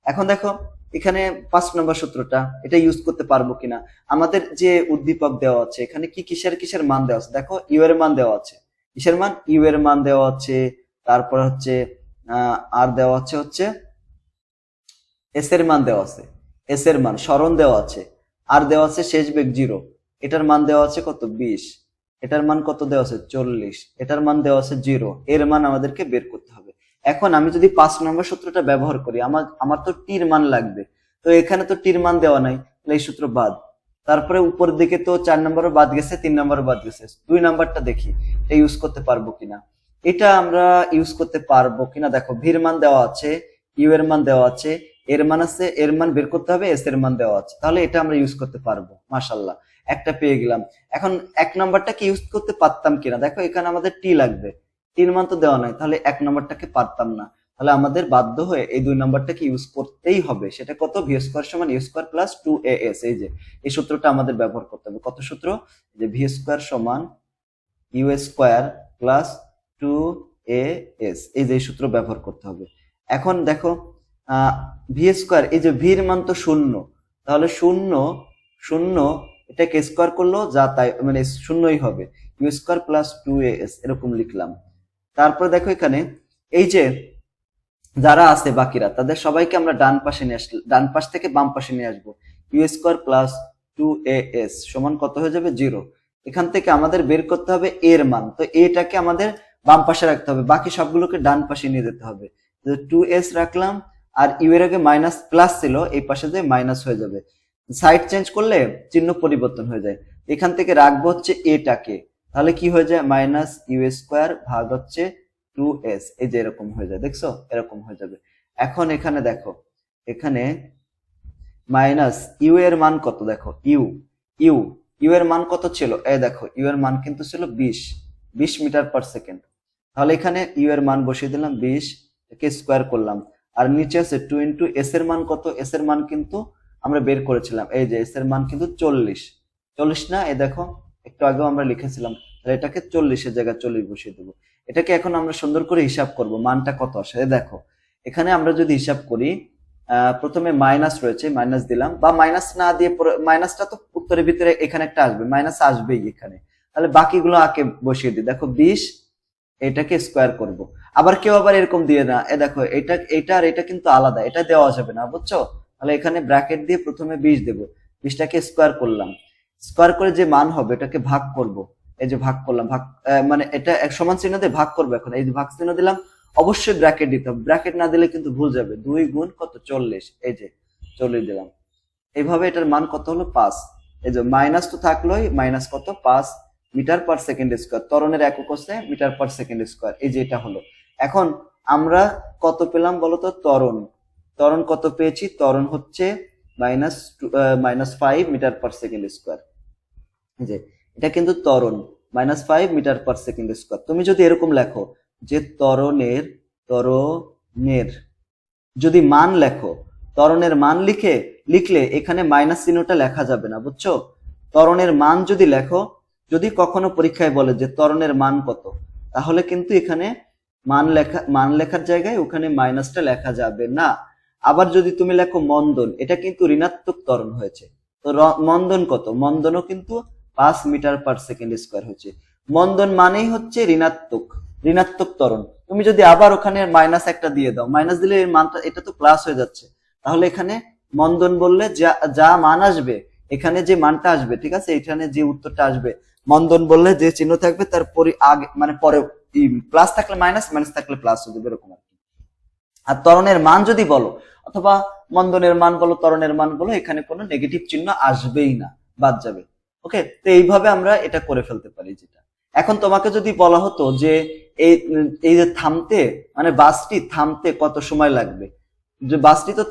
এখন দেখো এখানে 5 নম্বর সূত্রটা, এটা ইউজ করতে পারবো কিনা। আমাদের যে উদ্দীপক দেওয়া আছে এখানে কি কিসের কিসের মান দেওয়া আছে? দেখো ইউ এর মান দেওয়া আছে, কিসের মান? ইউ এর মান দেওয়া আছে। তারপর হচ্ছে আর দেওয়া আছে হচ্ছে এস এর মান দেওয়া আছে, এস এর মান স্মরণ দেওয়া আছে। আর দেওয়া আছে শেষ বেগ 0, এটার মান দেওয়া আছে কত? 20। এটার মান কত দেওয়া আছে? 40। এটার মান দেওয়া আছে 0। এর মান আমাদেরকে বের করতে হবে। এখন আমি যদি 5 নম্বর সূত্রটা ব্যবহার করি, আমার তো টির মান লাগবে, তো এখানে তো টির মান দেওয়া নাই, তাহলে এই সূত্র বাদ। তারপরে উপরের দিকে তো 4 নম্বরও বাদ গেছে, 3 নম্বরও বাদ গেছে, 2 নাম্বারটা দেখি এটা ইউজ করতে পারবো কিনা। এটা আমরা ইউজ করতে পারবো কিনা। দেখো ভির মান দেওয়া আছে, ইউ এর মান দেওয়া আছে, এর মান আছে, এর মান বের করতে হবে, এস এর মান দেওয়া আছে, তাহলে এটা আমরা ইউজ করতে পারবো। মাশাআল্লাহ, একটা পেয়ে গেলাম। এখন 1 নাম্বারটাকে ইউজ করতে পারতাম কিনা। দেখো এখানে আমাদের টি লাগবে, টির মান তো দেওয়া নাই, তাহলে 1 নাম্বারটাকে পারতাম না, তাহলে আমাদের বাধ্য হয়ে এই 2 নাম্বারটাকে ইউজ করতেই হবে। সেটা কত? ভি স্কয়ার সমান ইউ স্কয়ার প্লাস 2as। এই যে এই সূত্রটা আমাদের ব্যবহার করতে হবে। কত সূত্র? যে ভি স্কয়ার সমান ইউ স্কয়ার প্লাস 2as, এই যে এই সূত্র ব্যবহার করতে হবে। এখন দেখো ভি স্কয়ার, এই যে ভির মান তো 0, তাহলে 0 0 এটাকে স্কয়ার করলো যা তাই, মানে শূন্যই হবে। ইউ স্কয়ার প্লাস 2as এরকম লিখলাম। তারপর দেখো এখানে এই যে যারা আছে বাকিরা, তাদের সবাইকে আমরা ডান পাশে নিয়ে আসলে, ডান পাশ থেকে বাম পাশে নিয়ে আসবো। ইউ স্কয়ার প্লাস 2as সমান কত হয়ে যাবে? 0। এখান থেকে আমাদের বের করতে হবে এর মান, তো এটাকে আমাদের বাম পাশে রাখতে হবে, বাকি সবগুলোকে ডান পাশে নিয়ে যেতে হবে। 2s রাখলাম, আর ইউ এর আগে মাইনাস প্লাস ছিল, এই পাশে যে মাইনাস হয়ে যাবে, সাইড চেঞ্জ করলে চিহ্ন পরিবর্তন হয়ে যায়। এখান থেকে রাখবো হচ্ছে এটাকে, তাহলে কি হয়ে যায়? মাইনাস ইউ স্কয়ার ভাগ হচ্ছে 2s, এই যে এরকম হয়ে যায়, দেখছো এরকম হয়ে যাবে। এখন এখানে দেখো, এখানে মাইনাস ইউ এর মান কত? দেখো ইউ ইউ ইউ এর মান কত ছিল? এই দেখো ইউ এর মান কিন্তু ছিল 20 মিটার পার সেকেন্ড। তাহলে এখানে ইউ এর মান বসিয়ে দিলাম 20, একে স্কোয়ার করলাম। আর নিচে আছে 2 ইন্টু এস এর মান কত, এস এর মান কিন্তু আমরা বের করেছিলাম, এই যে এস এর মান কিন্তু 40 না, এই দেখো একটু আগেও আমরা লিখেছিলাম, তাহলে এটাকে 40-এর জায়গায় 40 বসিয়ে দেবো। এটাকে এখন আমরা সুন্দর করে হিসাব করব মানটা কত আসে। দেখো এখানে আমরা যদি হিসাব করি, প্রথমে মাইনাস রয়েছে, মাইনাস দিলাম, বা মাইনাস না দিয়ে মাইনাসটা তো উত্তরের ভিতরে এখানে একটা আসবে, মাইনাস আসবেই এখানে, তাহলে বাকিগুলো আগে বসিয়ে দিই। দেখো 20, এটাকে স্কোয়ার করব। আবার কেউ আবার এরকম দিয়ে না, দেখো এটা আর এটা কিন্তু আলাদা, এটা দেওয়া যাবে না, বুঝছো? তাহলে এখানে ব্র্যাকেট দিয়ে প্রথমে 20 দেবো, 20টাকে স্কোয়ার করলাম, স্কোয়ার করে যে মান হবে এটাকে ভাগ করব। এই যে ভাগ করলাম, ভাগ মানে এটা এক সমান চিহ্ন দিয়ে ভাগ করবো। এখন এই যে ভাগ চিহ্ন দিলাম, অবশ্যই ব্র্যাকেট দিতে হবে, ব্র্যাকেট না দিলে কিন্তু ভুল যাবে। 2 গুণ কত, 40, এই যে 40 দিলাম। এইভাবে এটার মান কত হলো, 5। এই যে মাইনাস তো থাকলোই, মাইনাস কত, 5 মিটার পার সেকেন্ড স্কোয়ার। ত্বরণের একক হচ্ছে মিটার পার সেকেন্ড স্কোয়ার, এই যে এটা হলো। এখন আমরা কত পেলাম বলতো, ত্বরণ কত পেয়েছি, ত্বরণ হচ্ছে -5 মিটার পার সেকেন্ড স্কোয়ার। এই যে এটা কিন্তু ত্বরণ -5 মিটার পার সেকেন্ড স্কোয়ার। তুমি যদি এরকম লেখো যে ত্বরণের যদি মান লেখো, ত্বরণের মান লিখলে এখানে মাইনাস চিহ্নটা লেখা যাবে না, বুঝছো? ত্বরণের মান যদি লেখো, যদি কখনো পরীক্ষায় বলে যে ত্বরণের মান কত, তাহলে কিন্তু এখানে মান লেখার জায়গায় ওখানে মাইনাসটা লেখা যাবে না। আবার যদি তুমি লেখো মন্দন, এটা কিন্তু ঋণাত্মক ত্বরণ হয়েছে, তো মন্দন কত, মন্দনও কিন্তু 5 মিটার পার সেকেন্ড স্কোয়ার হচ্ছে। মন্দন মানেই হচ্ছে ঋণাত্মক ত্বরণ। তুমি যদি আবার ওখানে মাইনাস একটা দিয়ে দাও, মাইনাস দিলে এর মানটা, এটা তো প্লাস হয়ে যাচ্ছে, তাহলে এখানে মন্দন বললে যা মান আসবে, এখানে যে মানটা আসবে, ঠিক আছে, এখানে যে উত্তরটা আসবে, মন্দন বললে যে চিহ্ন থাকবে তার আগে মানে পরে প্লাস থাকলে মাইনাস, মাইনাস থাকলে প্লাস হয়ে যাবে, এরকম আর কি। আর ত্বরণের মান যদি বলো, অথবা মন্দনের মান বলো, ত্বরণের মান বলো, এখানে কোনো নেগেটিভ চিহ্ন আসবেই না, বাদ যাবে। ওকে, তো এইভাবে আমরা এটা করে ফেলতে পারি। যেটা এখন তোমাকে যদি বলা হতো যে এই যে থামতে, মানে বাসটি থামতে কত সময় লাগবে, যে বাসটি তো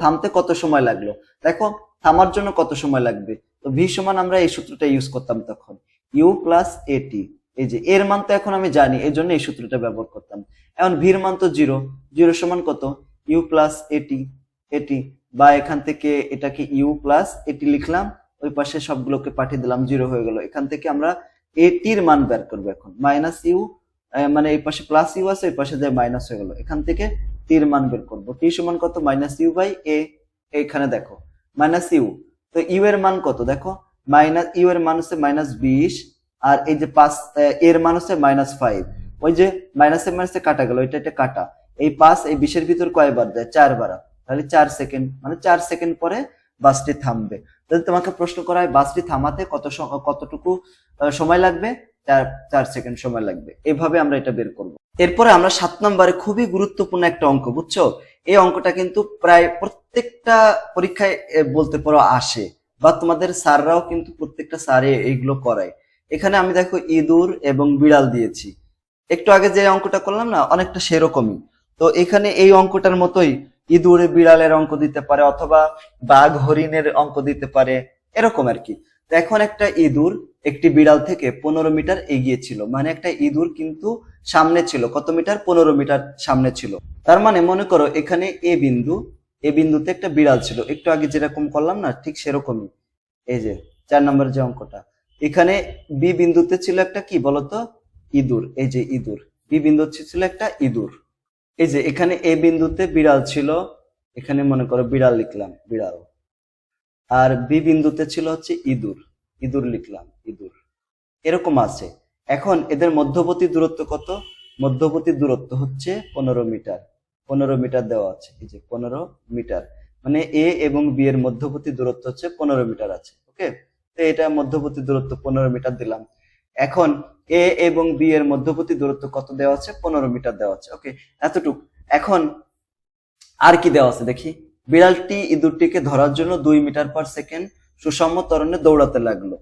থামতে কত সময় লাগলো, দেখো থামার জন্য কত সময় লাগবে, তো ভি সমান আমরা এই সূত্রটা ইউজ করতাম তখন, ইউ প্লাস এটি। এই যে এর মান তো এখন আমি জানি, এই জন্য এই সূত্রটা ব্যবহার করতাম। এখন ভির মান তো 0 সমান কত, ইউ প্লাস এটি, বা এখান থেকে এটাকে ইউ প্লাস এটি লিখলাম, ওই পাশে সবগুলোকে পাঠিয়ে দিলাম, 0 হয়ে গেল। এখান থেকে আমরা এটির মান বের করবো। এখন মাইনাস ইউ, মানে এই পাশে প্লাস ইউ আছে, ওই পাশে যে মাইনাস হয়ে গেল, এখান থেকে টির মান বের করবো। টি সমান কত, মাইনাস ইউ বাই এ। এখানে দেখো মাইনাস ইউ, তো ইউ এর মান কত, দেখো মাইনাস ইউ এর মান হচ্ছে -20, আর এই যে 5 এর মান হচ্ছে -5। ওই যে মাইনাসে মাইনাসে কাটা গেল, এটা কাটা, এই 5 এই 20 এর ভিতর কয়বার দেয়, 4 বার, তাহলে 4 সেকেন্ড, মানে 4 সেকেন্ড পরে বাসটি থামবে। যদি তোমাকে প্রশ্ন করা হয় বাসটি থামাতে কতটুকু সময় লাগবে, 4 সেকেন্ড সময় লাগবে। এভাবে আমরা এটা বের করব। এরপরে আমরা 7 নম্বরে খুবই গুরুত্বপূর্ণ একটা অঙ্ক, বুঝছো? এই অঙ্কটা কিন্তু প্রায় প্রত্যেকটা পরীক্ষায় বলতে পারো আসে, বা তোমাদের স্যাররাও কিন্তু প্রত্যেকটা স্যারে এইগুলো করায়। এখানে আমি দেখো ইঁদুর এবং বিড়াল দিয়েছি, একটু আগে যে অঙ্কটা করলাম না, অনেকটা সেরকমই। তো এখানে এই অঙ্কটার মতোই ইঁদুর বিড়ালের অঙ্ক দিতে পারে, অথবা বাঘ হরিণের অঙ্ক দিতে পারে, এরকম আর কি। তো এখন একটা ইঁদুর একটি বিড়াল থেকে 15 মিটার এগিয়ে ছিল, মানে একটা ইঁদুর কিন্তু সামনে ছিল, কত মিটার, 15 মিটার সামনে ছিল। তার মানে মনে করো এখানে এ বিন্দুতে একটা বিড়াল ছিল, একটু আগে যেরকম করলাম না, ঠিক সেরকমই। এই যে 4 নম্বর যে অঙ্কটা, এখানে বি বিন্দুতে ছিল একটা কি বলতো, ইঁদুর। এই যে ইঁদুর, বি বিন্দুতে ছিল একটা ইঁদুর। এই যে এখানে এ বিন্দুতে বিড়াল ছিল, এখানে মনে করো বিড়াল লিখলাম, বিড়াল। আর বি বিন্দুতে ছিল হচ্ছে ইঁদুর লিখলাম, ইঁদুর। এরকম আছে। এখন এদের মধ্যবর্তী দূরত্ব কত, মধ্যবর্তী দূরত্ব হচ্ছে 15 মিটার, 15 মিটার দেওয়া আছে। এই যে 15 মিটার, মানে এ এবং বি এর মধ্যবর্তী দূরত্ব হচ্ছে 15 মিটার আছে। ওকে, তো এটা মধ্যবর্তী দূরত্ব 15 মিটার দিলাম। এখন এ এবং বি এর মধ্যবর্তী দূরত্ব কত দেওয়া আছে, 15 মিটার দেওয়া আছে। ওকে, এতটুকু। এখন আর কি দেওয়া আছে দেখি, বিড়ালটি ইঁদুরটিকে ধরার জন্য 2 মিটার পার সেকেন্ড সুষম ত্বরণে দৌড়াতে লাগলো।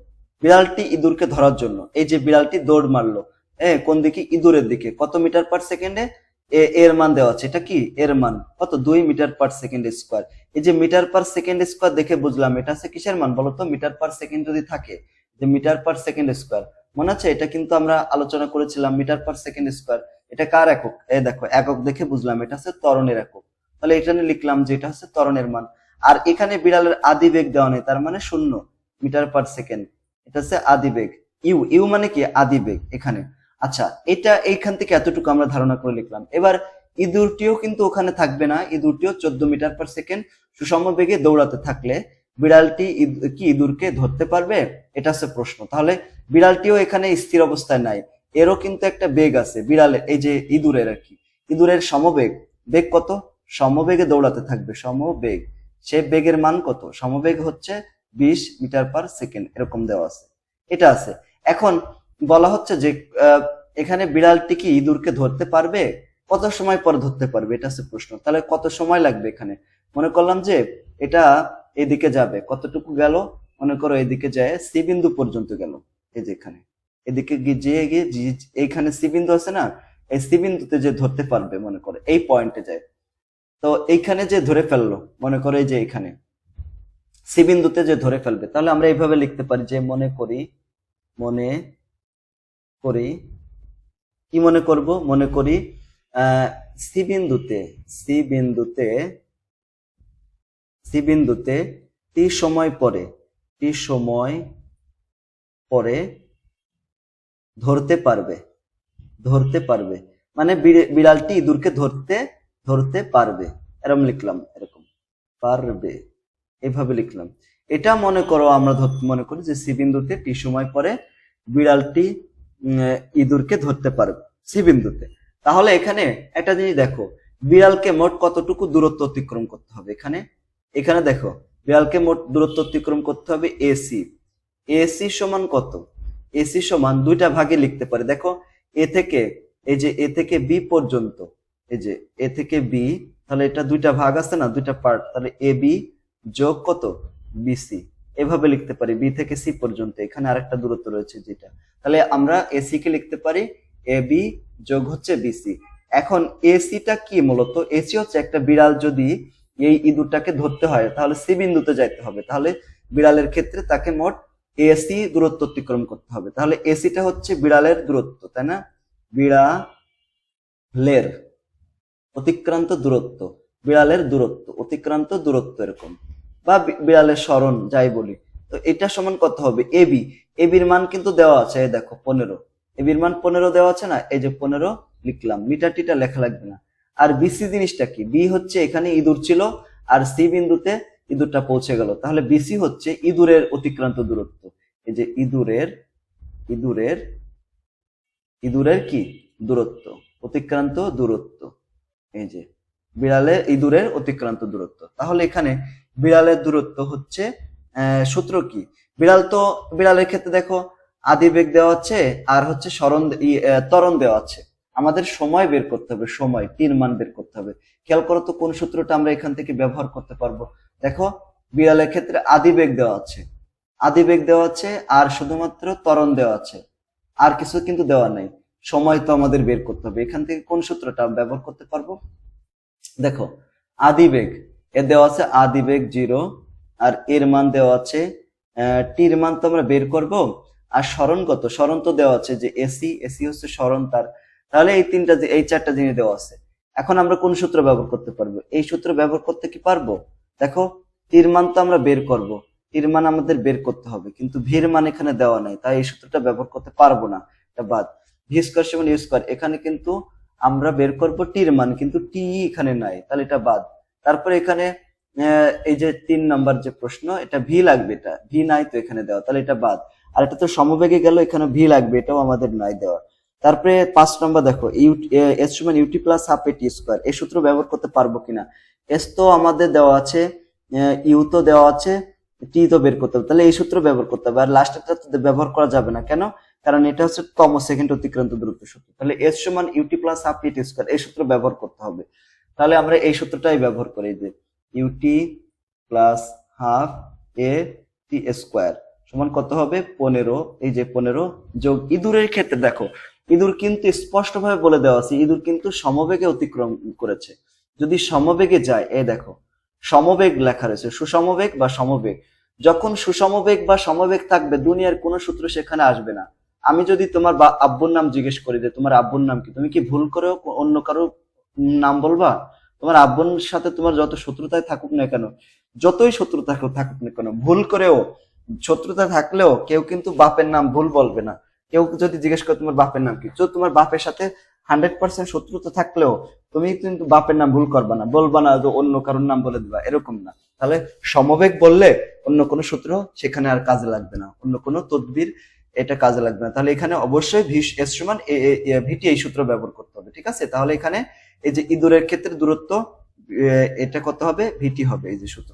বিড়ালটি ইঁদুরকে ধরার জন্য, এই যে বিড়ালটি দৌড় মারলো, কোন দিকে, ইঁদুরের দিকে, কত মিটার পার সেকেন্ডে, এর মান দেওয়া আছে, এটা কি এর মান কত, 2 মিটার পার সেকেন্ড স্কোয়ার। এই যে মিটার পার সেকেন্ড স্কোয়ার দেখে বুঝলাম এটা আছে কিসের মান বলতো, মিটার পার সেকেন্ড যদি থাকে, যে মিটার পার সেকেন্ড স্কোয়ার, মনে আছে এটা কিন্তু আমরা আলোচনা করেছিলাম, মিটার পার সেকেন্ড স্কোয়ার এটা কার একক? এই দেখো একক দেখে বুঝলাম এটা হচ্ছে ত্বরণের একক, তাহলে এখানে লিখলাম যে এটা হচ্ছে ত্বরণের মান। আর এখানে বিড়ালের আদি বেগ দেওয়া নেই, তার মানে 0 মিটার পার সেকেন্ড, এটা হচ্ছে আদি বেগ। ইউ ইউ মানে কি? আদি বেগ এখানে। আচ্ছা, এটা এইখান থেকে এতটুকু আমরা ধারণা করে লিখলাম। এবার ইঁদুরটিও কিন্তু ওখানে থাকবে না, ইঁদুরটিও 14 মিটার পার সেকেন্ড সুষম বেগে দৌড়াতে থাকলে বিড়ালটি কি ইঁদুরকে ধরতে পারবে? এটা হচ্ছে প্রশ্ন। তাহলে বিড়ালটিও এখানে স্থির অবস্থায় নাই, এরও কিন্তু একটা বেগ আছে বিড়ালের, এই যে ইঁদুরের আর কি, ইঁদুরের সমবেগ। বেগ কত? সমবেগে দৌড়াতে থাকবে, সমবেগ। সে বেগের মান কত? সমবেগ হচ্ছে 20 মিটার পার সেকেন্ড, এরকম দেওয়া আছে, এটা আছে। এখন বলা হচ্ছে যে এখানে বিড়ালটি কি ইঁদুরকে ধরতে পারবে? কত সময় পর ধরতে পারবে? এটা হচ্ছে প্রশ্ন। তাহলে কত সময় লাগবে এখানে? মনে করলাম যে এটা এদিকে যাবে, কতটুকু গেল? মনে করো এদিকে যায় সি বিন্দু পর্যন্ত গেল, এই যে এখানে এদিকে গিয়ে এইখানে সি বিন্দু আছে না, এই সি বিন্দুতে যে ধরতে পারবে, মনে করো এই পয়েন্টে যায়, তো এইখানে যে ধরে ফেললো, মনে করো এই যে এখানে সি বিন্দুতে যে ধরে ফেলবে, তাহলে আমরা এইভাবে লিখতে পারি যে মনে করি কি মনে করব? মনে করি সি বিন্দুতে টি সময় পরে ধরতে পারবে, মানে বিড়ালটি ইঁদুরকে ধরতে পারবে, এরকম লিখলাম, এরকম পারবে, এভাবে লিখলাম। এটা মনে করো আমরা মনে করি যে সি বিন্দুতে টি সময় পরে বিড়ালটি ইঁদুরকে ধরতে পারবে সি বিন্দুতে। তাহলে এখানে একটা জিনিস দেখো, বিড়ালকে মোট কতটুকু দূরত্ব অতিক্রম করতে হবে? এখানে দেখো বিড়ালকে মোট দূরত্ব অতিক্রম করতে হবে এসি সমান কত? এসি সমান দুইটা ভাগে লিখতে পারে, দেখো এ থেকে বি পর্যন্ত, এই যে এ থেকে বি, তাহলে এটা দুইটা ভাগ আছে না, দুইটা পার্ট, তাহলে এ বি যোগ কত? বিসি, এভাবে লিখতে পারি। বি থেকে সি পর্যন্ত এখানে আরেকটা দূরত্ব রয়েছে যেটা, তাহলে আমরা এসি কে লিখতে পারি এ বি যোগ হচ্ছে বিসি। এখন এসিটা কি? মূলত এসি হচ্ছে একটা বিড়াল যদি এই ইঁদুরটাকে ধরতে হয় তাহলে সি বিন্দুতে যাইতে হবে, তাহলে বিড়ালের ক্ষেত্রে তাকে মোট এসি দূরত্ব অতিক্রম করতে হবে। তাহলে এসিটা হচ্ছে বিড়ালের দূরত্ব, তাই না? বিড়ালের অতিক্রান্ত দূরত্ব, অতিক্রান্ত দূরত্ব এরকম, বা বিড়ালের সরণ যাই বলি। তো এটা সমান কত হবে? এবি। এবির মান কিন্তু দেওয়া আছে, এই দেখো 15, এবির মান 15 দেওয়া আছে না, এই যে 15 লিখলাম, মিটার টিটা লেখা লাগবে না। আর বিসি জিনিসটা কি? বি হচ্ছে এখানে ইঁদুর ছিল আর সি বিন্দুতে ইঁদুরটা পৌঁছে গেল, তাহলে বিসি হচ্ছে ইঁদুরের অতিক্রান্ত দূরত্ব, এই যে ইঁদুরের কি দূরত্ব? অতিক্রান্ত দূরত্ব, এই যে ইঁদুরের অতিক্রান্ত দূরত্ব। তাহলে এখানে বিড়ালের দূরত্ব হচ্ছে সূত্র কি? বিড়ালের ক্ষেত্রে দেখো আদি বেগ দেওয়া আছে আর হচ্ছে ত্বরণ দেওয়া আছে, আমাদের সময় বের করতে হবে, সময় টির মান বের করতে হবে। খেয়াল করো তো কোন সূত্রটা আমরা এখান থেকে ব্যবহার করতে পারবো। দেখো বিড়ালের ক্ষেত্রে আদি বেগ দেওয়া আছে আর শুধুমাত্র ত্বরণ দেওয়া আছে, আর কিছু কিন্তু দেওয়া নাই। সময় তো আমাদের বের করতে হবে, এখান থেকে কোন সূত্রটা ব্যবহার করতে পারবো? দেখো আদি বেগ দেওয়া আছে, আদি বেগ 0, আর এর মান দেওয়া আছে টির মান তো আমরা বের করব। আর সরণ কত? সরণ তো দেওয়া আছে যে এসি হচ্ছে সরণ তার। তাহলে এই চারটা জিনিস দেওয়া আছে। এখন আমরা কোন সূত্র ব্যবহার করতে পারবো? এই সূত্র ব্যবহার করতে কি পারবো? দেখো টির মান তো আমরা বের করব, টির মান আমাদের বের করতে হবে, কিন্তু ভির মান এখানে দেওয়া নাই, তাই এই সূত্রটা ব্যবহার করতে পারবো না, এটা বাদ। ভি স্কয়ার সমান ইউ স্কয়ার, এখানে কিন্তু আমরা বের করব টির মান, কিন্তু টি এখানে নাই, তাহলে এটা বাদ। তারপরে এখানে এই যে 3 নাম্বার যে প্রশ্ন, এটা ভি লাগবে, এটা ভি নাই তো এখানে দেওয়া, তাহলে এটা বাদ। আর এটা তো সমবেগে গেল, এখানে ভি লাগবে, এটাও আমাদের নাই দেওয়া। তারপরে 5 নাম্বার দেখো এস সমান ইউটি প্লাস হাফ এটি স্কয়ার, এই সূত্র ব্যবহার করতে পারবো কিনা? এস তো আমাদের দেওয়া আছে, ইউ তো দেওয়া আছে, টি তো বের করতে হবে, তাহলে এই সূত্র ব্যবহার করতে হবে। আর লাস্টেরটা তো ব্যবহার করা যাবে না, কেন? কারণ এটা হচ্ছে তম সেকেন্ড অতিক্রান্ত দূরত্ব সূত্র, তাহলে এস সমান ইউটি প্লাস হাফ এটি স্কয়ার, এই সূত্র ব্যবহার করতে হবে। তাহলে আমরা এই সূত্রটাই ব্যবহার করি, যে ইউটি প্লাস হাফ এ টি স্কয়ার সমান কত হবে? 15, এই যে 15 যোগ ইঁদুরের ক্ষেত্রে দেখো ইঁদুর কিন্তু স্পষ্টভাবে বলে দেওয়া আছে, ইঁদুর কিন্তু সমবেগে অতিক্রম করেছে। যদি সমবেগে যায়, এই দেখো সমবেগ লেখা রয়েছে, সুষমবেগ বা সমবেগ। যখন সুষমবেগ বা সমবেগ থাকবে, দুনিয়ার কোনো সূত্র সেখানে আসবে না। আমি যদি তোমার আব্বুর নাম জিজ্ঞেস করি যে তোমার আব্বুর নাম কি, তুমি কি ভুল করেও অন্য কারো নাম বলবা? তোমার আব্বুর সাথে তোমার যত শত্রুতায় থাকুক না কেন, যতই শত্রুতা থাকুক না কেন, ভুল করেও শত্রুতা থাকলেও কেউ কিন্তু বাপের নাম ভুল বলবে না। কেউ যদি জিজ্ঞেস করে তোমার বাপের নাম কি, তো তোমার বাপের সাথে 100% শত্রুতা থাকলেও তুমি কিন্তু বাপের নাম ভুল করবা না, বলবা না যে অন্য কারোর নাম বলে দিবা, এরকম না। তাহলে সমবেগ বললে অন্য কোনো সূত্র সেখানে আর কাজে লাগবে না, অন্য কোনো তদবির এটা কাজে লাগবে না। তাহলে এখানে অবশ্যই ভি এস সমান ভিটি এই সূত্র ব্যবহার করতে হবে, ঠিক আছে? তাহলে এখানে এই যে ইঁদুরের ক্ষেত্রে দূরত্ব এটা কত হবে, ভিটি হবে, এই যে সূত্র,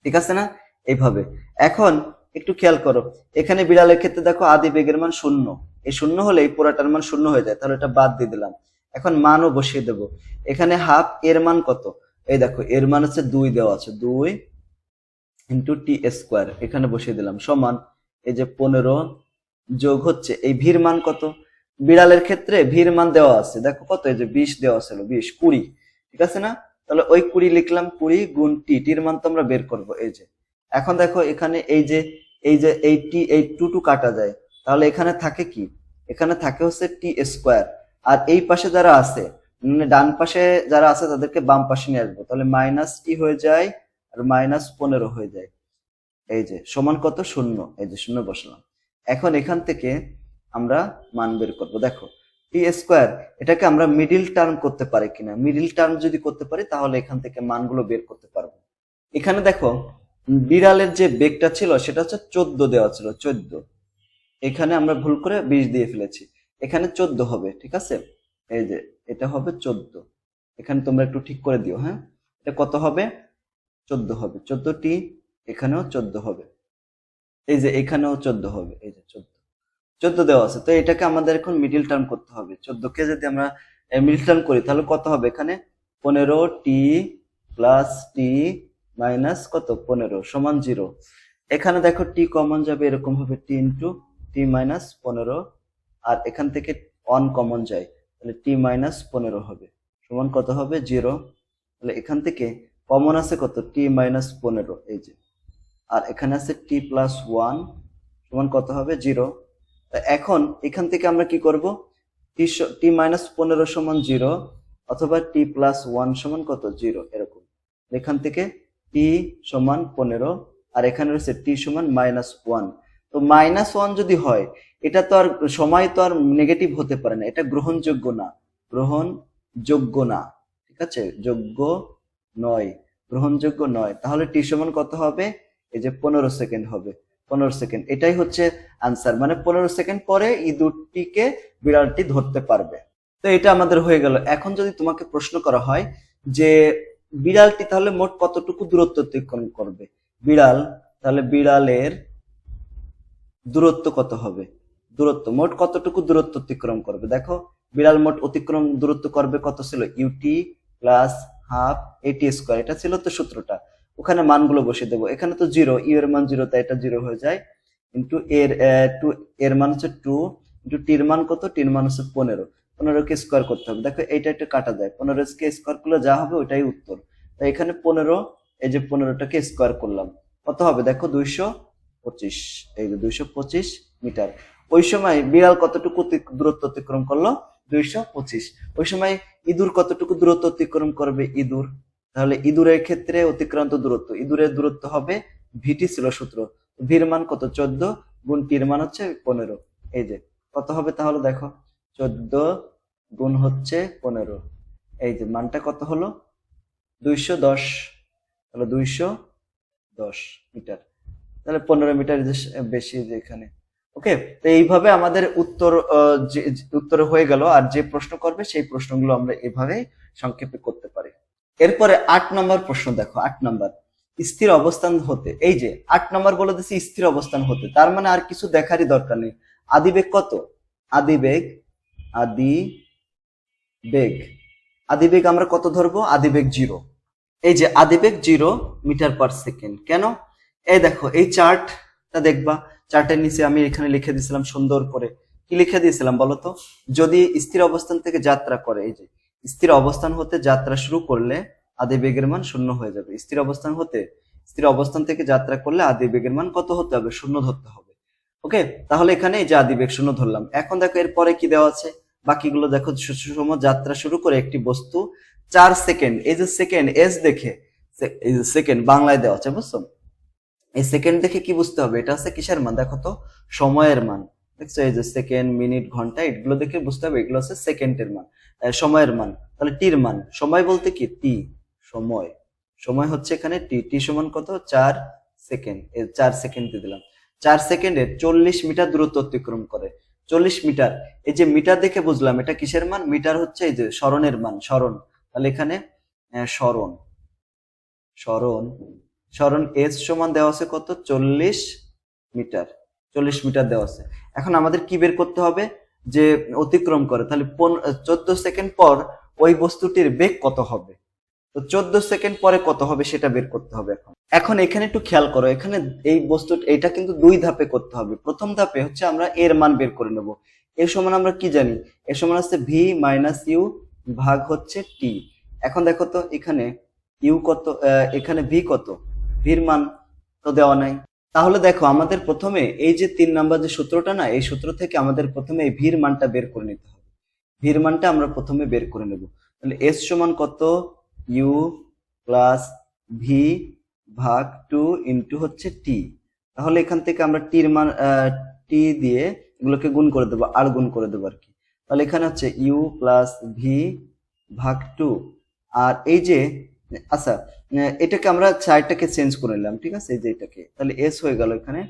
ঠিক আছে না? এইভাবে। এখন একটু খেয়াল করো, এখানে বিড়ালের ক্ষেত্রে দেখো আদি বেগের মান 0, এই 0 হলে এই পুরাটার মান 0 হয়ে যায়, তাহলে এটা বাদ দিয়ে দিলাম। এখন মানও বসিয়ে দেবো। এখানে হাফ এর মান কত, এই দেখো এর মান হচ্ছে 2 দেওয়া আছে, 2 ইন্টু টি স্কোয়ার, এখানে বসিয়ে দিলাম সমান এই যে 15 যোগ হচ্ছে এই ভির মান কত, বিড়ালের ক্ষেত্রে ভির মান দেওয়া আছে দেখো কত, এই যে 20 দেওয়া ছিল, 20 ঠিক আছে না? তাহলে ওই 20 লিখলাম, 20 গুণ টি, টির মান তো আমরা বের করবো। এই যে এখন দেখো এখানে এই টি এই টু কাটা যায়, তাহলে এখানে থাকে কি, এখানে থাকে হচ্ছে টি স্কোয়ার। আর এই পাশে যারা আছে মানে ডান পাশে যারা আছে তাদেরকে বাম পাশে নিয়ে আসবো, তাহলে মাইনাস টি হয়ে যায় আর মাইনাস 15 হয়ে যায়। এই যে সমান কত, 0, এই যে 0 বসলাম। এখন এখান থেকে আমরা মান বের করবো। দেখো টি স্কোয়ার এটাকে আমরা মিডিল টার্ম করতে পারি কিনা, মিডিল টার্ম যদি করতে পারি তাহলে এখান থেকে মানগুলো বের করতে পারবো। এখানে দেখো বিড়ালের যে বেগটা ছিল সেটা হচ্ছে 14 দেওয়া ছিল, 14, এখানে আমরা ভুল করে 20 দিয়ে ফেলেছি, এখানে 14 হবে, ঠিক আছে? এই যে এটা হবে 14, এখানে তোমরা একটু ঠিক করে দিও, হ্যাঁ? এটা কত হবে, 14 হবে, 14টি, এখানেও 14 হবে, এই যে এখানেও 14 হবে, এই যে 14 দেওয়া আছে। তো এটাকে আমাদের এখন মিডিল টার্ম করতে হবে। 14কে যদি আমরা মিডিল টার্ম করি তাহলে কত হবে, এখানে 15টি প্লাস টি মাইনাস কত 15 সমান 0। এখানে দেখো টি কমন যাবে, এরকম হবে টি ইন্টু টি মাইনাস 15, আর এখান থেকে 1 কমন যায়, তাহলে টি মাইনাস 15 হবে সমান কত হবে 0। তাহলে এখান থেকে কমন আছে কত, টি মাইনাস 15, এই যে, আর এখানে আছে টি প্লাস 1 সমান কত হবে 0। এখন এখান থেকে আমরা কি করব, টি মাইনাস 15 সমান 0 অথবা টি প্লাস 1 সমান কত 0, এরকম। এখান থেকে টি সমান 15 আর এখানে রয়েছে টি সমান -1। তো -1 যদি হয় এটা তো আর সময় তো আর নেগেটিভ হতে পারে না, এটা গ্রহণযোগ্য না, গ্রহণযোগ্য না, ঠিক আছে? যোগ্য নয়, গ্রহণযোগ্য নয়। তাহলে টি সমান কত হবে, এই যে 15 সেকেন্ড হবে, 15 সেকেন্ড, এটাই হচ্ছে আনসার। মানে 15 সেকেন্ড পরে ইঁদুরটিকে বিড়ালটি ধরতে পারবে। তো এটা আমাদের হয়ে গেল। এখন যদি তোমাকে প্রশ্ন করা হয় যে বিড়ালটি তাহলে মোট কতটুকু দূরত্ব অতিক্রম করবে, বিড়াল, তাহলে বিড়ালের দূরত্ব কত হবে, দূরত্ব মোট কতটুকু দূরত্ব অতিক্রম করবে। দেখো বিড়াল মোট অতিক্রম দূরত্ব করবে কত ছিল, ইউটি প্লাস হাফ এটি স্কোয়ার, এটা ছিল তো সূত্রটা। ওখানে মানগুলো বসিয়ে দেবো, এখানে তো 0, ইউ এর মান 0 তাই এটা 0 হয়ে যায়, ইন্টু এর মান হচ্ছে 2 ইন্টু টির মান কত, টির মান হচ্ছে 15, 15 কে স্কোয়ার করতে হবে। দেখো এইটা একটা কাটা যায়, 15 কে স্কোয়ার করলে যা হবে ওইটাই উত্তর। তাই এখানে 15, এই যে 15টাকে স্কোয়ার করলাম, কত হবে দেখো 225, এই যে 225 মিটার। ওই সময় বিড়াল কতটুকু দূরত্ব অতিক্রম করলো, 225। ওই সময় ইঁদুর কতটুকু দূরত্ব অতিক্রম করবে, ইঁদুর, তাহলে ইঁদুরের ক্ষেত্রে অতিক্রান্ত দূরত্ব, ইঁদুরের দূরত্ব হবে ভিটি ছিল সূত্র, ভির মান কত 14 গুণ টির মান হচ্ছে 15, এই যে কত হবে তাহলে দেখো 14 গুণ হচ্ছে 15, এই যে মানটা কত হলো 210, তাহলে 210 মিটার, তাহলে 15 মিটার বেশি এখানে। ওকে, তো এইভাবে আমাদের উত্তর হয়ে গেল। আর যে প্রশ্ন করবে সেই প্রশ্নগুলো আমরা এভাবে সংক্ষেপে করতে পারি। এরপরে 8 নম্বর প্রশ্ন দেখো, 8 নম্বর স্থির অবস্থান হতে, এই যে 8 নম্বর বলে দিচ্ছি স্থির অবস্থান হতে, তার মানে আর কিছু দেখারই দরকার নেই। আদিবেগ কত, আদিবেগ আদিবেগ আমরা কত ধরবো, আদিবেগ 0, এই যে আদিবেগ 0 মিটার পার সেকেন্ড। কেন, এই দেখো এই চার্টটা দেখবা, চার্টের নিচে আমি এখানে লিখে দিয়েছিলাম সুন্দর করে, কি লিখে দিয়েছিলাম বলতো, যদি স্থির অবস্থান থেকে যাত্রা করে, এই যে স্থির অবস্থান হতে যাত্রা শুরু করলে আদিবেগের মান 0 হয়ে যাবে। স্থির অবস্থান থেকে যাত্রা করলে আদিবেগের মান কত হতে হবে, 0 ধরতে হবে। ওকে, তাহলে এখানে এই যে আদিবেগ শূন্য ধরলাম। এখন দেখো এরপরে কি দেওয়া আছে, বাকিগুলো দেখো। সুষম যাত্রা শুরু করে একটি বস্তু 4 সেকেন্ড, এই যে সেকেন্ড এস দেখে, এই যে সেকেন্ড বাংলায় দেওয়া আছে, বুঝছো? এই সেকেন্ড দেখে কি বুঝতে হবে, এটা হচ্ছে কিসের মান, দেখো তো সময়ের মান। দেখছো এই যে সেকেন্ড, মিনিট, ঘন্টা, এগুলো দেখে বুঝতে হবে এগুলো হচ্ছে সেকেন্ডের মান, সময়ের মান। তাহলে টির মান, সময় বলতে কি টি, সময়, সময় হচ্ছে এখানে টি। টি সমান কত, 4 সেকেন্ড। 4 সেকেন্ড দিয়ে দিলাম। 4 সেকেন্ডে 40 মিটার দূরত্ব অতিক্রম করে। 40 মিটার, এই যে মিটার দেখে বুঝলাম এটা কিসের মান, মিটার হচ্ছে এই যে সরণের মান, সরণ। তাহলে এখানে সরণ, সরণ, সরণ এস সমান দেওয়া আছে কত, 40 মিটার। 40 মিটার দেওয়া আছে। এখন আমাদের কি বের করতে হবে, যে অতিক্রম করে, তাহলে 14 সেকেন্ড পর ওই বস্তুটির বেগ কত হবে। তো 14 সেকেন্ড পরে কত হবে সেটা বের করতে হবে। এখন এখন এখানে একটু খেয়াল করো, এখানে এই বস্তু এটা কিন্তু 2 ধাপে করতে হবে। প্রথম ধাপে হচ্ছে আমরা এর মান বের করে নেব। এর সমান আমরা কি জানি, এর সমান হচ্ছে ভি মাইনাস ইউ ভাগ হচ্ছে টি। এখন দেখো তো এখানে ইউ কত, এখানে ভি কত, ভির মান তো দেওয়া নাই। তাহলে দেখো আমাদের প্রথমে এই যে 3 নাম্বার যে সূত্রটা না, এই সূত্র থেকে আমাদের প্রথমে এই ভির মানটা বের করে নিতে হবে। ভির মানটা আমরা প্রথমে বের করে নেব। তাহলে এস সমান কত, ইউ প্লাস ভি ভাগ 2 ইন্টু হচ্ছে টি। তাহলে এখান থেকে আমরা টির মান, টি দিয়ে এগুলোকে গুণ করে দেবো, আর গুণ করে দেবো আর কি। তাহলে এখানে হচ্ছে ইউ প্লাস ভি ভাগ 2। আর এই যে, আচ্ছা, এটাকে আমরা সাইডটাকে চেঞ্জ করে নিলাম, ঠিক আছে, এই যে এটাকে, তাহলে এস হয়ে গেল এখানে।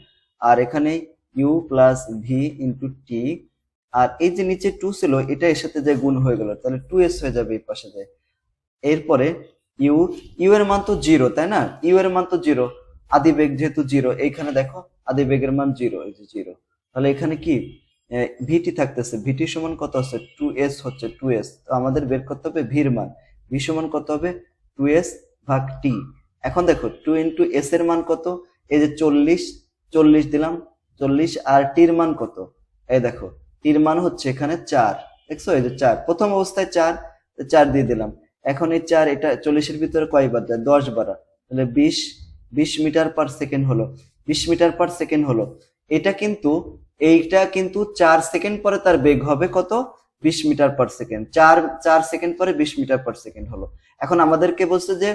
আর এখানে you plus V into T. আর এই যে নিচে 2 ছিল, এটা এর সাথে যে গুণ হয়ে গেল, তাহলে 2s হয়ে যাবে এই পাশে যায়। এরপরে ইউ, ইউ এর মান তো 0, তাই না, ইউ এর মান তো 0, আদিবেগ যেহেতু 0, এইখানে দেখো আদিবেগের মান 0, এই যে 0। তাহলে এখানে কি ভিটি থাকতেছে, ভিটি সমান কত আছে, 2s হচ্ছে 2s। তো আমাদের বের করতে হবে ভির মান, ভি সমান কত হবে, 2s ভাগ টি। এখন দেখো 2 ইন্টু এস এর মান কত, এই যে 40, 40 দিলাম, 40। আর টির মান কত, এই দেখো টির মান হচ্ছে এখানে 4, দেখছো এই যে 4, প্রথম অবস্থায় 4, 4 দিয়ে দিলাম। এখন এই 4, এটা 40-এর ভিতরে কয়বার যায়, 10 বার, তাহলে 20 মিটার পার সেকেন্ড হলো, 20 মিটার পার সেকেন্ড হলো। এটা কিন্তু, এইটা কিন্তু 4 সেকেন্ড পরে তার বেগ হবে কত, 20 মিটার পার সেকেন্ড। 4 সেকেন্ড পরে 20 মিটার পার সেকেন্ড হলো। এখন আমাদেরকে বলছে যে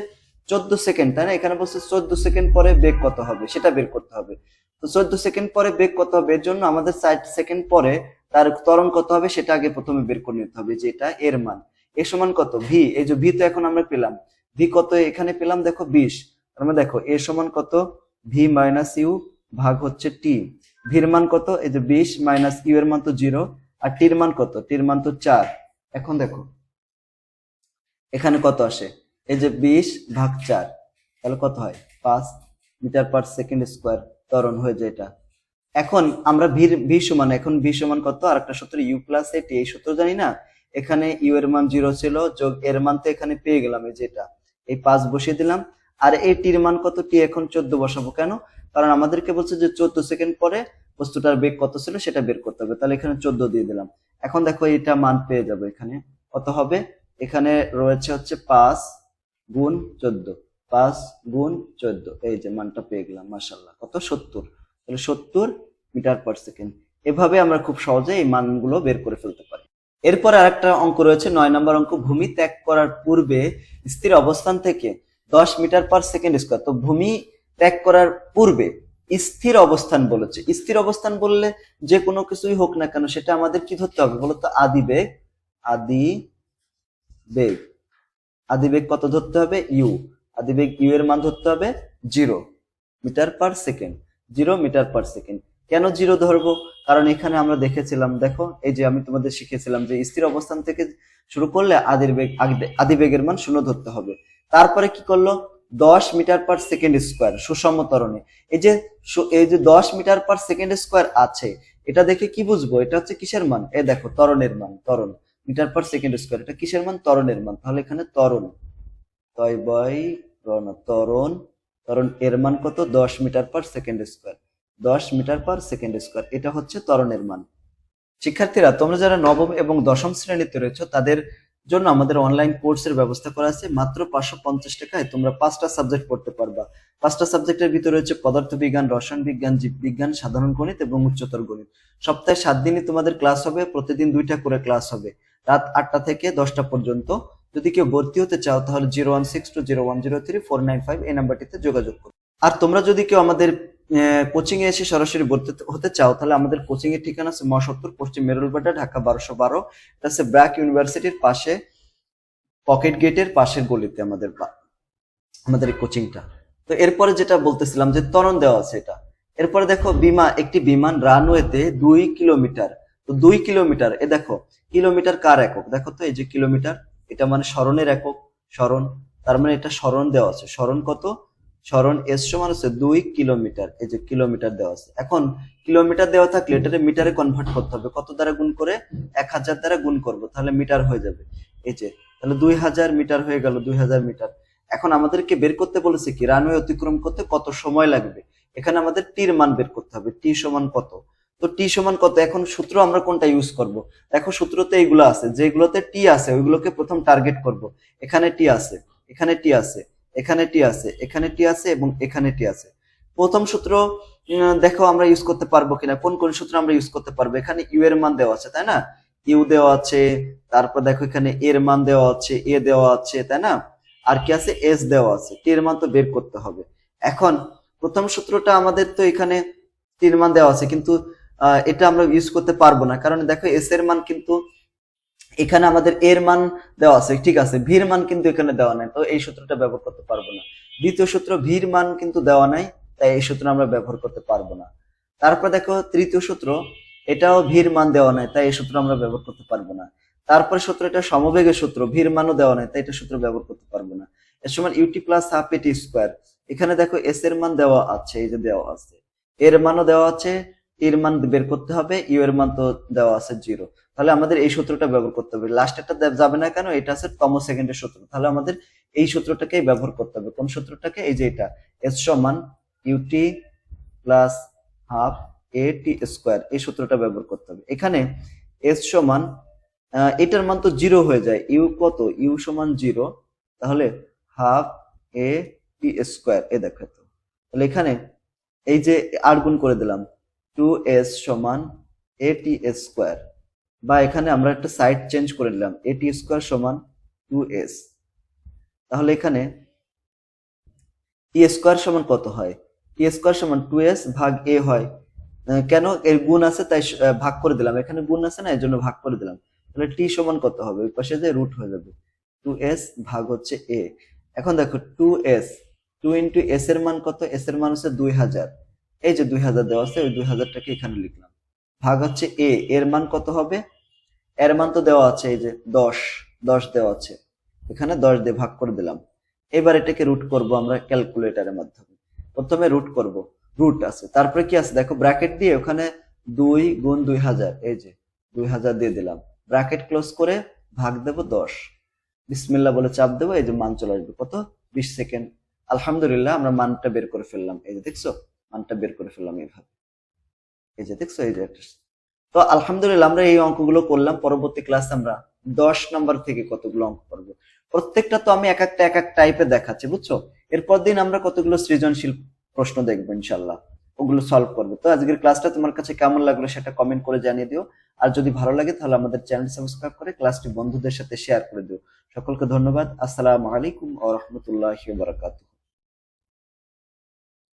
14 সেকেন্ড, তাই না, এখানে বলছে 14 সেকেন্ড পরে বেগ কত হবে সেটা বের করতে হবে। তো 14 সেকেন্ড পরে বেগ কত হবে, এর জন্য আমাদের 60 সেকেন্ড পরে তার ত্বরণ কত হবে সেটা আগে প্রথমে বের করে নিতে হবে, যে এটা এর মান। এ সমান কত, ভি, এই যে ভি তো এখন আমরা পেলাম, ভি কত এখানে পেলাম, দেখো 20। আমরা দেখো এ সমান কত, ভি মাইনাস ইউ ভাগ হচ্ছে টি। ভির মান কত, এই যে 20 মাইনাস ইউ এর মান তো 0, আর টির মান কত, টির মান তো 4। এখন দেখো এখানে কত আসে, এই যে 20 ভাগ 4, তাহলে কত হয়, 5 মিটার পার সেকেন্ড স্কোয়ার ত্বরণ হয়ে যায় এটা। এখন আমরা ভি সমান, এখন ভি সমান কত, আর একটা সূত্র ইউ প্লাস এ টি, এই সূত্র জানি না। এখানে ইউ এর মান 0 ছিল, যোগ এর মান তো এখানে পেয়ে গেলাম, এই যেটা, এই 5 বসিয়ে দিলাম। আর এই টির মান কত, টি এখন 14 বসাবো, কেন, কারণ আমাদেরকে বলছে যে 14 সেকেন্ড পরে বস্তুটার বেগ কত ছিল সেটা বের করতে হবে, তাহলে এখানে 14 দিয়ে দিলাম। এখন দেখো এটা মান পেয়ে যাবো, এখানে কত হবে, এখানে রয়েছে হচ্ছে 5 গুণ 14, 5 গুণ 14, এই যে মানটা পেয়ে গেলাম, মাশাআল্লাহ, কত, 70। তাহলে 70 মিটার পার সেকেন্ড। এভাবে আমরা খুব সহজে এই মানগুলো বের করে ফেলতে পারি। এরপর আরেকটা অঙ্ক রয়েছে, 9 নম্বর অঙ্ক, ভূমি ত্যাগ করার পূর্বে স্থির অবস্থান থেকে 10 মিটার পার সেকেন্ড স্কোয়ার। তো ভূমি ত্যাগ করার পূর্বে স্থির অবস্থান বলেছে, স্থির অবস্থান বললে যে কোনো কিছুই হোক না কেন সেটা আমাদের কি ধরতে হবে বলতো, আদিবেগ। আদিবেগ, আদিবেগ কত ধরতে হবে, ইউ। আদিবেগ ইউ এর মান ধরতে হবে 0 metre per second, 0 metre per second. কেন 0 ধরবো, কারণ এখানে আমরা দেখেছিলাম, দেখো এই যে আমি তোমাদের শিখেছিলাম যে স্থির অবস্থান থেকে শুরু করলে আদিবেগের মান 0 ধরতে হবে। তারপরে কি করলো, 10 মিটার পার সেকেন্ড স্কোয়ার সুষম ত্বরণে, এই যে 10 মিটার পার সেকেন্ড স্কোয়ার আছে, এটা দেখে কি বুঝবো এটা হচ্ছে কিসের মান, এ দেখো ত্বরণের মান, ত্বরণ, মিটার পার সেকেন্ড স্কোয়ার, এটা কিসের মান, ত্বরণের মান। তাহলে এখানে ত্বরণ, ত্বরণ, ত্বরণ এর মান কত, 10 metre per second square, 10 metre per second square, এটা হচ্ছে ত্বরণের মান। শিক্ষার্থীরা, তোমরা যারা নবম এবং দশম শ্রেণীতে রয়েছে তাদের জন্য আমাদের অনলাইন কোর্সের ব্যবস্থা করা আছে। মাত্র 550 টাকায় তোমরা 5টা সাবজেক্ট পড়তে পারবা। 5টা সাবজেক্টের ভিতরে হচ্ছে পদার্থবিজ্ঞান, রসায়ন বিজ্ঞান, জীববিজ্ঞান, সাধারণ গণিত এবং উচ্চতর গণিত। সপ্তাহে 7 দিনই তোমাদের ক্লাস হবে, প্রতিদিন 2টা করে ক্লাস হবে, রাত 8টা থেকে 10টা পর্যন্ত। যদি কেউ ভর্তি হতে চাও তাহলে 01620103495 এই নাম্বারটিতে যোগাযোগ করো। আর তোমরা যদি কেউ আমাদের কোচিং এ এসে সরাসরি ভর্তি হতে চাও তাহলে আমাদের কোচিং এর ঠিকানা আছে মহাসত্তর, পশ্চিম মেরুলবাড্ডা, ঢাকা 1212। এটা হচ্ছে ব্র্যাক ইউনিভার্সিটির পাশে, পকেট গেটের পাশের গলিতে আমাদের এই কোচিংটা। তো এরপরে যেটা বলতেছিলাম যে ত্বরণ দেওয়া আছে এটা। এরপরে দেখো একটি বিমান রানওয়েতে 2 কিলোমিটার। তো 2 কিলোমিটার, এ দেখো কিলোমিটার কার একক, দেখো তো এই যে কিলোমিটার, এটা মানে স্মরণের একক, স্মরণ। তার মানে এটা স্মরণ দেওয়া আছে। স্মরণ কত? স্মরণ এস সমান হচ্ছে 2 কিলোমিটার। এই যে কিলোমিটার দেওয়া আছে। এখন কিলোমিটার দেওয়া থাকলে এটারে মিটারে কনভার্ট করতে হবে। কত দ্বারা গুণ করে? 1000 দ্বারা গুণ করব, তাহলে মিটার হয়ে যাবে। এই যে তাহলে 2000 মিটার হয়ে গেল, 2000 মিটার। এখন আমাদেরকে বের করতে বলেছে কি রানওয়ে অতিক্রম করতে কত সময় লাগবে। এখানে আমাদের টির মান বের করতে হবে। টি সমান কত? তো টি সমান কত? এখন সূত্র আমরা কোনটা ইউজ করব? দেখো সূত্রতে এইগুলো আছে, যেগুলোতে টি আছে ওইগুলোকে প্রথম টার্গেট করব। এখানে টি আছে, এখানে টি আছে, এখানে টি আছে, এখানে টি আছে এবং এখানে টি আছে। প্রথম সূত্র দেখো আমরা ইউজ করতে পারবো কিনা, কোন কোন সূত্র আমরা ইউজ করতে পারবো। এখানে ইউ এর মান দেওয়া আছে, তাই না? ইউ দেওয়া আছে, তারপর দেখো এখানে এর মান দেওয়া আছে, এ দেওয়া আছে, তাই না? আর কি আছে? এস দেওয়া আছে। টি এর মান তো বের করতে হবে। এখন প্রথম সূত্রটা আমাদের তো এখানে টি এর মান দেওয়া আছে, কিন্তু এটা আমরা ইউজ করতে পারবো না, কারণ দেখো এস এর মান কিন্তু এখানে আমাদের এর মান দেওয়া আছে, ঠিক আছে, ভির মান কিন্তু এখানে দেওয়া নাই, তো এই সূত্রটা ব্যবহার করতে পারবো না। দ্বিতীয় সূত্র, ভির মান কিন্তু দেওয়া নাই, তাই এই সূত্র আমরা ব্যবহার করতে পারবো না। তারপর দেখো তৃতীয় সূত্র, এটাও ভির মান দেওয়া নাই, তাই এই সূত্র আমরা ব্যবহার করতে পারবো না। তারপর সূত্র, এটা সমবেগের সূত্র, ভির মানও দেওয়া নাই, তাই এটা সূত্র ব্যবহার করতে পারবো না। এর সমান ইউটি প্লাস হাফ এটি স্কোয়ার। এখানে দেখো এস এর মান দেওয়া আছে, এই যে দেওয়া আছে, এর মানও দেওয়া আছে, এর মান বের করতে হবে, ইউ এর মান তো দেওয়া আছে 0। তাহলে আমাদের এই সূত্রটা ব্যবহার করতে হবে। লাস্ট একটা যাবে না কেন? এটা আছে তম সেকেন্ডের সূত্র, তাহলে আমাদের এই সূত্রটাকেই ব্যবহার করতে হবে। কোন সূত্রটাকে? এই যে এটা, এস সমান ইউটি প্লাস হাফ এ টি স্কোয়ার, এই সূত্রটা ব্যবহার করতে হবে। এখানে এস সমান এটার মান তো 0 হয়ে যায়, ইউ কত? ইউ সমান 0, তাহলে হাফ এ টি স্কোয়ার, এ দেখো তো। তাহলে এখানে এই যে আর গুণ করে দিলাম, 2s সমান এ টি স্কোয়ার, বা এখানে আমরা একটা সাইড চেঞ্জ করে নিলাম, এ টি স্কোয়ার সমান 2s। তাহলে এখানে টি স্কোয়ার সমান কত হয়? টি স্কোয়ার সমান 2s ভাগ এ হয়। কেন? এর গুণ আছে তাই ভাগ করে দিলাম, এখানে গুণ আছে না, এর জন্য ভাগ করে দিলাম। তাহলে টি সমান কত হবে? ওই পাশে যে রুট হয়ে যাবে, 2s ভাগ হচ্ছে এ। এখন দেখো 2s, 2 ইন্টু এস এর মান কত? এস এর মান হচ্ছে 2000, এই যে 2000 দেওয়া আছে, ওই 2000টাকে এখানে লিখলাম, ভাগ হচ্ছে এ, এর মান কত হবে? এর মান তো দেওয়া আছে, এই যে 10, 10 দেওয়া আছে, এখানে 10 দিয়ে ভাগ করে দিলাম। এবার এটাকে রুট করব আমরা ক্যালকুলেটরের মাধ্যমে। প্রথমে রুট করব, রুট আছে, তারপরে কি আছে দেখো, ব্র্যাকেট দিয়ে ওখানে 2 গুণ 2000, এই যে 2000 দিয়ে দিলাম, ব্র্যাকেট ক্লোজ করে ভাগ দেব 10, বিসমিল্লাহ বলে চাপ দেবো, এই যে মান চলে আসবে কত? 20 সেকেন্ড। আলহামদুলিল্লাহ, আমরা মানটা বের করে ফেললাম, এই যে দেখছো মানটা বের করে ফেললাম এইভাবে, এই যে দেখছো, এই যে তো আলহামদুলিল্লাহ আমরা এই অঙ্কগুলো করলাম। পরবর্তী ক্লাসে আমরা 10 নাম্বার থেকে কতগুলো অঙ্ক করবো, প্রত্যেকটা তো আমি এক এক টাইপে দেখাচ্ছি, বুঝছো? এরপর দিন আমরা কতগুলো সৃজনশীল প্রশ্ন দেখবো ইনশাল্লাহ, ওগুলো সলভ করবো। তো আজকের ক্লাসটা তোমার কাছে কেমন লাগলো সেটা কমেন্ট করে জানিয়ে দিও। আর যদি ভালো লাগে তাহলে আমাদের চ্যানেল সাবস্ক্রাইব করে ক্লাসটি বন্ধুদের সাথে শেয়ার করে দিও। সকলকে ধন্যবাদ। আসসালামু আলাইকুম ওয়া রাহমাতুল্লাহি ওয়া বারাকাতুহু।